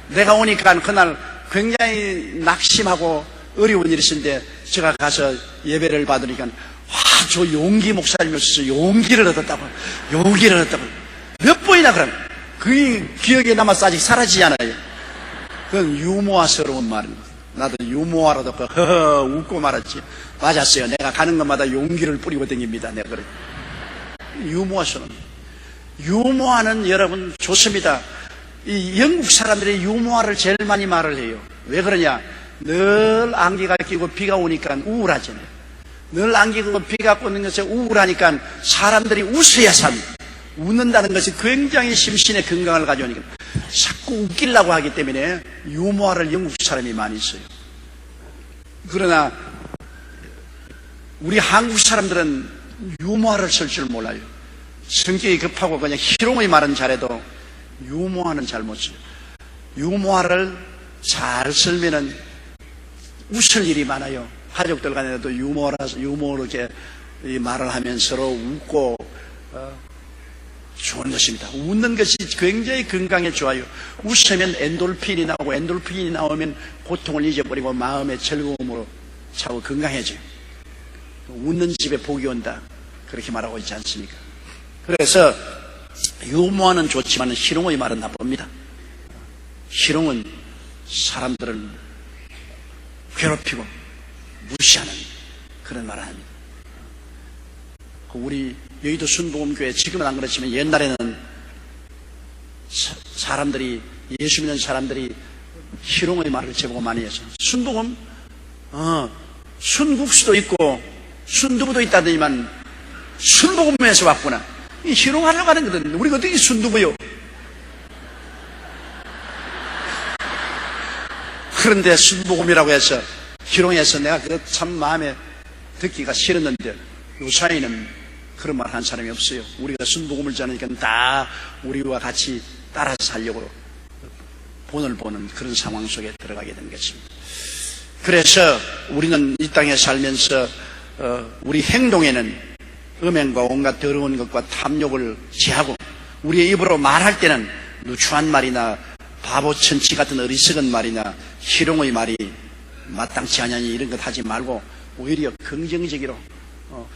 내가 오니까 그날 굉장히 낙심하고 어려운 일이 있었는데 제가 가서 예배를 받으니까 저 용기 목사님이 오셔서 용기를 얻었다고. 용기를 얻었다고. 몇 번이나 그럼 그게 기억에 남아서 아직 사라지지 않아요. 그건 유머스러운 말입니다. 나도 유머하러 듣고 허허 웃고 말았지. 맞았어요. 내가 가는 것마다 용기를 뿌리고 다닙니다. 내가 그래. 유머스러운. 유머하는 여러분 좋습니다. 이 영국 사람들이 유머를 제일 많이 말을 해요. 왜 그러냐? 늘 안개가 끼고 비가 오니까 우울하잖아요. 늘 안개 끼고 비가 오는 것에 우울하니까 사람들이 웃어야 삽니다. 웃는다는 것이 굉장히 심신의 건강을 가져오니까 자꾸 웃기려고 하기 때문에 유머를 영국 사람이 많이 써요. 그러나 우리 한국 사람들은 유머를 쓸 줄 몰라요. 성격이 급하고 그냥 희롱의 말은 잘해도 유머는 잘 못 써요. 유머를 잘 쓰면은 웃을 일이 많아요. 가족들 간에도 유머로 이렇게 말을 하면 서로 웃고 좋은 것입니다. 웃는 것이 굉장히 건강에 좋아요. 웃으면 엔돌핀이 나오고 엔돌핀이 나오면 고통을 잊어버리고 마음의 즐거움으로 차고 건강해져요. 웃는 집에 복이 온다. 그렇게 말하고 있지 않습니까? 그래서 유머는 좋지만 희롱의 말은 나쁩니다. 희롱은 사람들을 괴롭히고 무시하는 그런 말을 합니다. 우리 여의도 순복음교회 지금은 안 그렇지만 옛날에는 사람들이 예수 믿는 사람들이 희롱의 말을 제보고 많이 해서 순복음 순국수도 있고 순두부도 있다더니만 순복음에서 왔구나. 이 희롱하려고 하는 거든. 우리가 어떻게 순두부요? 그런데 순복음이라고 해서 희롱해서 내가 그거 참 마음에 듣기가 싫었는데 요사이는 그런 말 한 사람이 없어요. 우리가 순복음을 전하니까 다 우리와 같이 따라 살려고 본을 보는 그런 상황 속에 들어가게 된 것입니다. 그래서 우리는 이 땅에 살면서 우리 행동에는 음행과 온갖 더러운 것과 탐욕을 제하고 우리의 입으로 말할 때는 누추한 말이나 바보천치 같은 어리석은 말이나 희롱의 말이 마땅치 않으니 이런 것 하지 말고 오히려 긍정적으로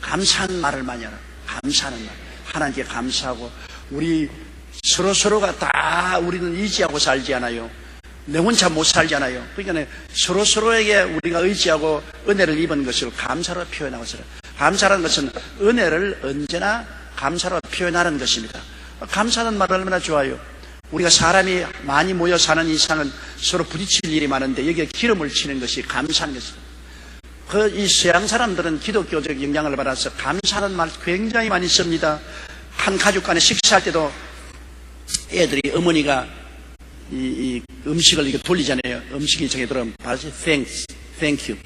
감사하는 말을 많이 하라. 감사하는 말. 하나님께 감사하고 우리 서로가 다 우리는 의지하고 살지 않아요. 내 혼자 못 살잖아요. 그러니까 서로에게 우리가 의지하고 은혜를 입은 것을 감사로 표현하고 살아요. 감사라는 것은 은혜를 언제나 감사로 표현하는 것입니다. 감사하는 말 얼마나 좋아요. 우리가 사람이 많이 모여 사는 이상은 서로 부딪힐 일이 많은데 여기에 기름을 치는 것이 감사한 것입니다. 이 서양 사람들은 기독교적 영향을 받아서 감사하는 말 굉장히 많이 씁니다. 한 가족 간에 식사할 때도 애들이 어머니가 이 음식을 이렇게 돌리잖아요. 음식이 저기 들어오면 바로 thank you.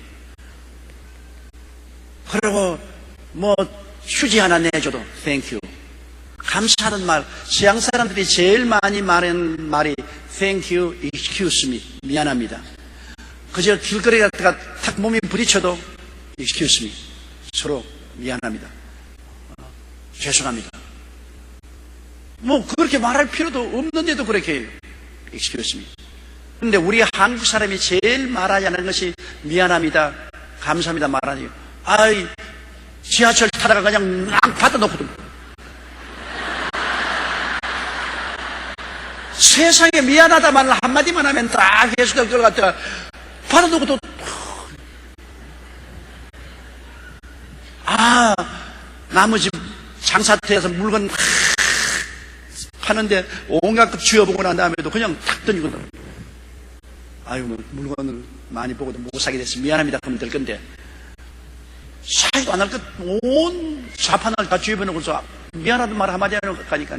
그리고 뭐 휴지 하나 내줘도 thank you. 감사하는 말. 서양 사람들이 제일 많이 말하는 말이 thank you, excuse me. 미안합니다. 그저 길거리 갔다가 탁 몸이 부딪혀도 excuse me. 서로 미안합니다. 죄송합니다. 뭐 그렇게 말할 필요도 없는데도 그렇게 해요. excuse me. 그런데 우리 한국 사람이 제일 말하지 않는 것이 미안합니다, 감사합니다 말하니. 아이, 지하철 타다가 그냥 막 받아놓거든. 세상에 미안하다 말 한마디만 하면 딱 예수들 들어갔다가 받아놓고도 나머지 장사터에서 물건 파는데 온갖 것 쥐어보고 난 다음에도 그냥 탁 던지거든. 아유, 뭐 물건을 많이 보고도 못 사게 됐어. 미안합니다 그러면 될 건데, 사이도 안 할 것 온 자판을 다 쥐어보고서 미안하다는 말 한마디 하니까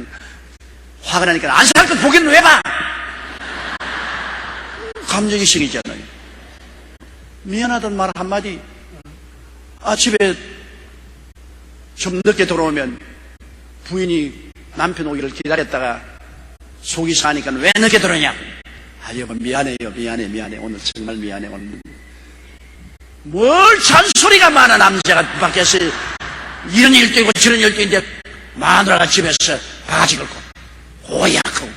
화가 나니까 안 살 것 보기는 왜 봐? 감정이 식이잖아요. 미안하다는 말 한마디. 집에 좀 늦게 돌아오면 부인이 남편 오기를 기다렸다가 속이 상하니까 왜 늦게 들어오냐? 여보 미안해요, 미안해. 오늘 정말 미안해. 오늘 뭘 잔소리가 많아. 남자가 밖에서 이런 일도 있고 저런 일도 있는데 마누라가 집에서 바지 걸고 고약하고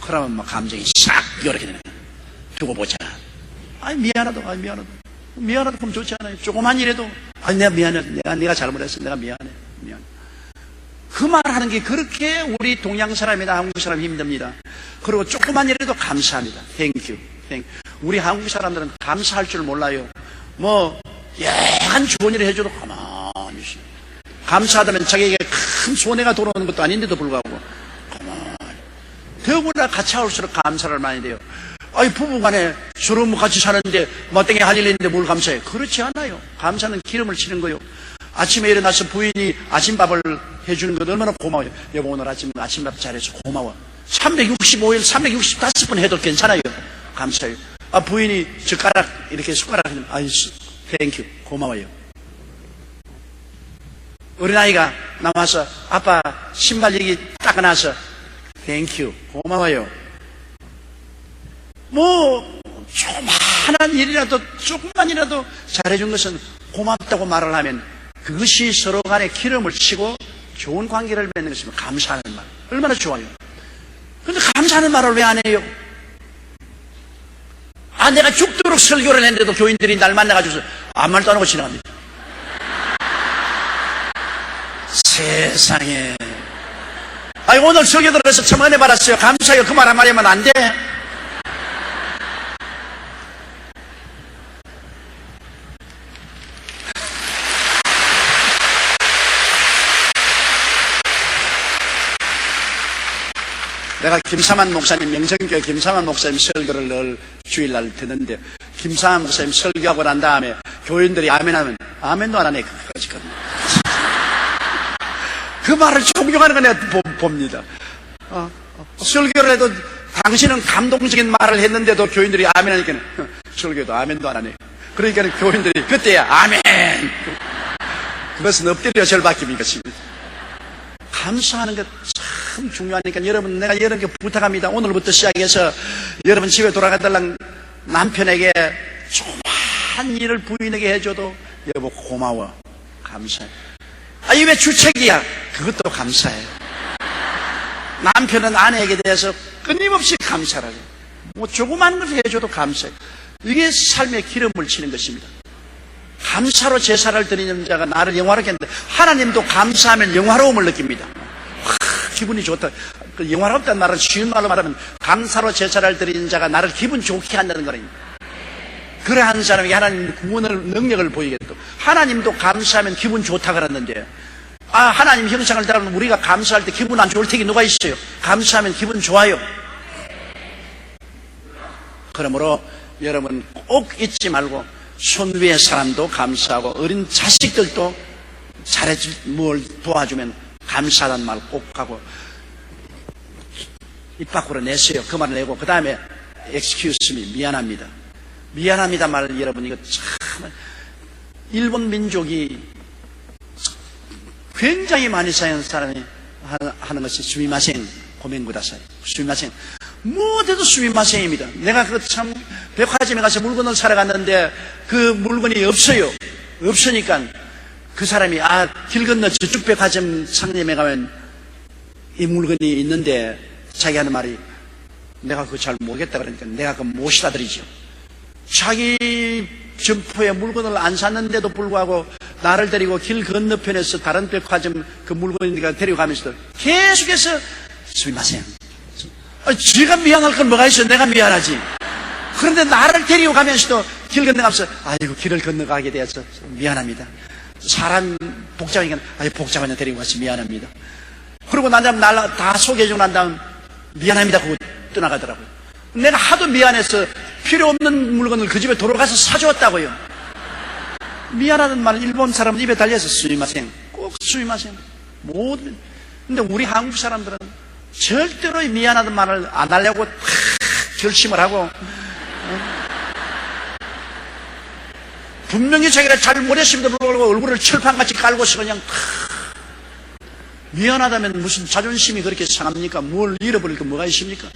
그러면 막 감정이 싹 이렇게 되는 거야. 두고 보자. 미안하다. 미안하다 그럼 좋지 않아요? 조그만 일에도 내가 미안해. 내가 잘못했어. 내가 미안해. 그 말하는 게 그렇게 우리 동양 사람이나 한국 사람이 힘듭니다. 그리고 조그만 일에도 감사합니다. Thank you. 우리 한국 사람들은 감사할 줄 몰라요. 뭐 약간 좋은 일을 해줘도 가만히 있어. 감사하다면 자기에게 큰 손해가 돌아오는 것도 아닌데도 불구하고 가만히. 더구나 같이 할수록 감사를 많이 돼요. 부부간에 서로 같이 사는데 마땅히 할 일 있는데 뭘 감사해? 그렇지 않아요. 감사는 기름을 치는 거요. 아침에 일어나서 부인이 아침밥을 해주는 것 얼마나 고마워요. 여보 오늘 아침밥 잘해서 고마워. 365일 365번 해도 괜찮아요. 감사해요. 부인이 젓가락 이렇게 숟가락 하면 땡큐 고마워요. 어린아이가 나와서 아빠 신발 여기 닦아놔서 땡큐 고마워요. 뭐 조그만한 일이라도 조금만이라도 잘해준 것은 고맙다고 말을 하면 그것이 서로 간에 기름을 치고 좋은 관계를 맺는 것이면 감사하는 말 얼마나 좋아요. 그런데 감사하는 말을 왜 안 해요? 내가 죽도록 설교를 했는데도 교인들이 날 만나가지고 아무 말도 안 하고 지나갑니다. 세상에. 오늘 설교 들어서 참 은혜 받았어요. 감사해요. 그 말 한마디 하면 안 돼? 내가 김사만 목사님, 명성교회 김사만 목사님 설교를 늘 주일날 듣는데, 김사만 목사님 설교하고 난 다음에 교인들이 아멘하면 아멘도 안 하네. 그 말을 존경하는 거 내가 봅니다. 설교를 해도 당신은 감동적인 말을 했는데도 교인들이 아멘하니까 설교도 아멘도 안 하네. 그러니까 교인들이 그때야 아멘. 그것은 엎드려 절박임인 것입니다. 감사하는 것 참 중요하니까 여러분, 내가 여러분께 부탁합니다. 오늘부터 시작해서 여러분 집에 돌아가달랑 남편에게 조그만 일을 부인에게 해줘도 여보 고마워, 감사해. 이게 왜 주책이야? 그것도 감사해. 남편은 아내에게 대해서 끊임없이 감사를 해요. 뭐 조그만 걸 해줘도 감사해. 이게 삶의 기름을 치는 것입니다. 감사로 제사를 드리는 자가 나를 영화롭게 하는데, 하나님도 감사하면 영화로움을 느낍니다. 기분이 좋다. 영화롭다는 말은 쉬운 말로 말하면 감사로 제사를 드리는 자가 나를 기분 좋게 한다는 거랍니다. 그래 하는 사람이 하나님 구원을 능력을 보이겠다. 하나님도 감사하면 기분 좋다 그랬는데, 하나님 형상을 따르면 우리가 감사할 때 기분 안 좋을 테기 누가 있어요? 감사하면 기분 좋아요. 그러므로 여러분 꼭 잊지 말고 손 위의 사람도 감사하고 어린 자식들도 뭘 도와주면 감사하다는 말 꼭 하고 입 밖으로 내세요. 그 말을 내고 그 다음에 excuse me, 미안합니다. 미안합니다 말을 여러분 이거 참 일본 민족이 굉장히 많이 사용하는 사람이 하는 것이 스미마셍 고멘구다사이. 스미마셍. 뭐어도 스미마셍입니다. 내가 그 참 백화점에 가서 물건을 사러 갔는데 그 물건이 없어요. 없으니까 그 사람이 길 건너 저쪽 백화점 상점에 가면 이 물건이 있는데 자기 하는 말이 내가 그거 잘 모르겠다 그러니까 내가 그거 모시다 드리죠. 자기 점포에 물건을 안 샀는데도 불구하고 나를 데리고 길 건너편에서 다른 백화점 그 물건이니까 데려가면서도 계속해서 스미마셍. 지가 미안할 건 뭐가 있어. 내가 미안하지. 그런데 나를 데리고 가면서도 길 건너가면서 아이고 길을 건너가게 되어서 미안합니다. 사람 복잡하니까 복잡한 애 데리고 가서 미안합니다. 그리고 난 다음 날 다 소개해주고 난 다음 미안합니다 하고 떠나가더라고요. 내가 하도 미안해서 필요 없는 물건을 그 집에 돌아가서 사주었다고요. 미안하다는 말은 일본 사람은 입에 달려서 스미마셍. 꼭 스미마셍. 모든. 근데 우리 한국 사람들은 절대로 미안하다는 말을 안 하려고 결심을 하고 분명히 자기가 잘 못했음에도 불구하고 얼굴을 철판같이 깔고서 그냥 미안하다면 무슨 자존심이 그렇게 상합니까? 뭘 잃어버릴 게 뭐가 있습니까?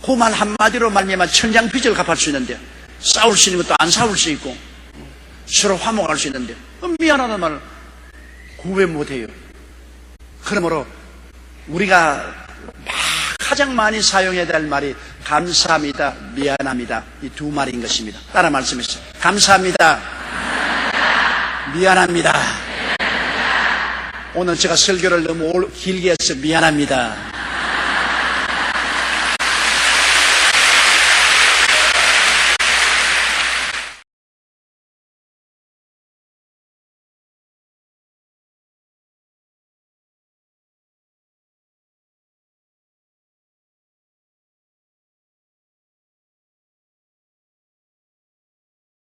그 말 한마디로 말미암아 천장빚을 갚을 수 있는데 싸울 수 있는 것도 안 싸울 수 있고 서로 화목할 수 있는데 미안하다는 말을 구회 못해요. 그러므로 우리가 가장 많이 사용해야 될 말이 감사합니다, 미안합니다 이 두 말인 것입니다. 따라 말씀하시죠. 감사합니다, 미안합니다. 오늘 제가 설교를 너무 길게 해서 미안합니다.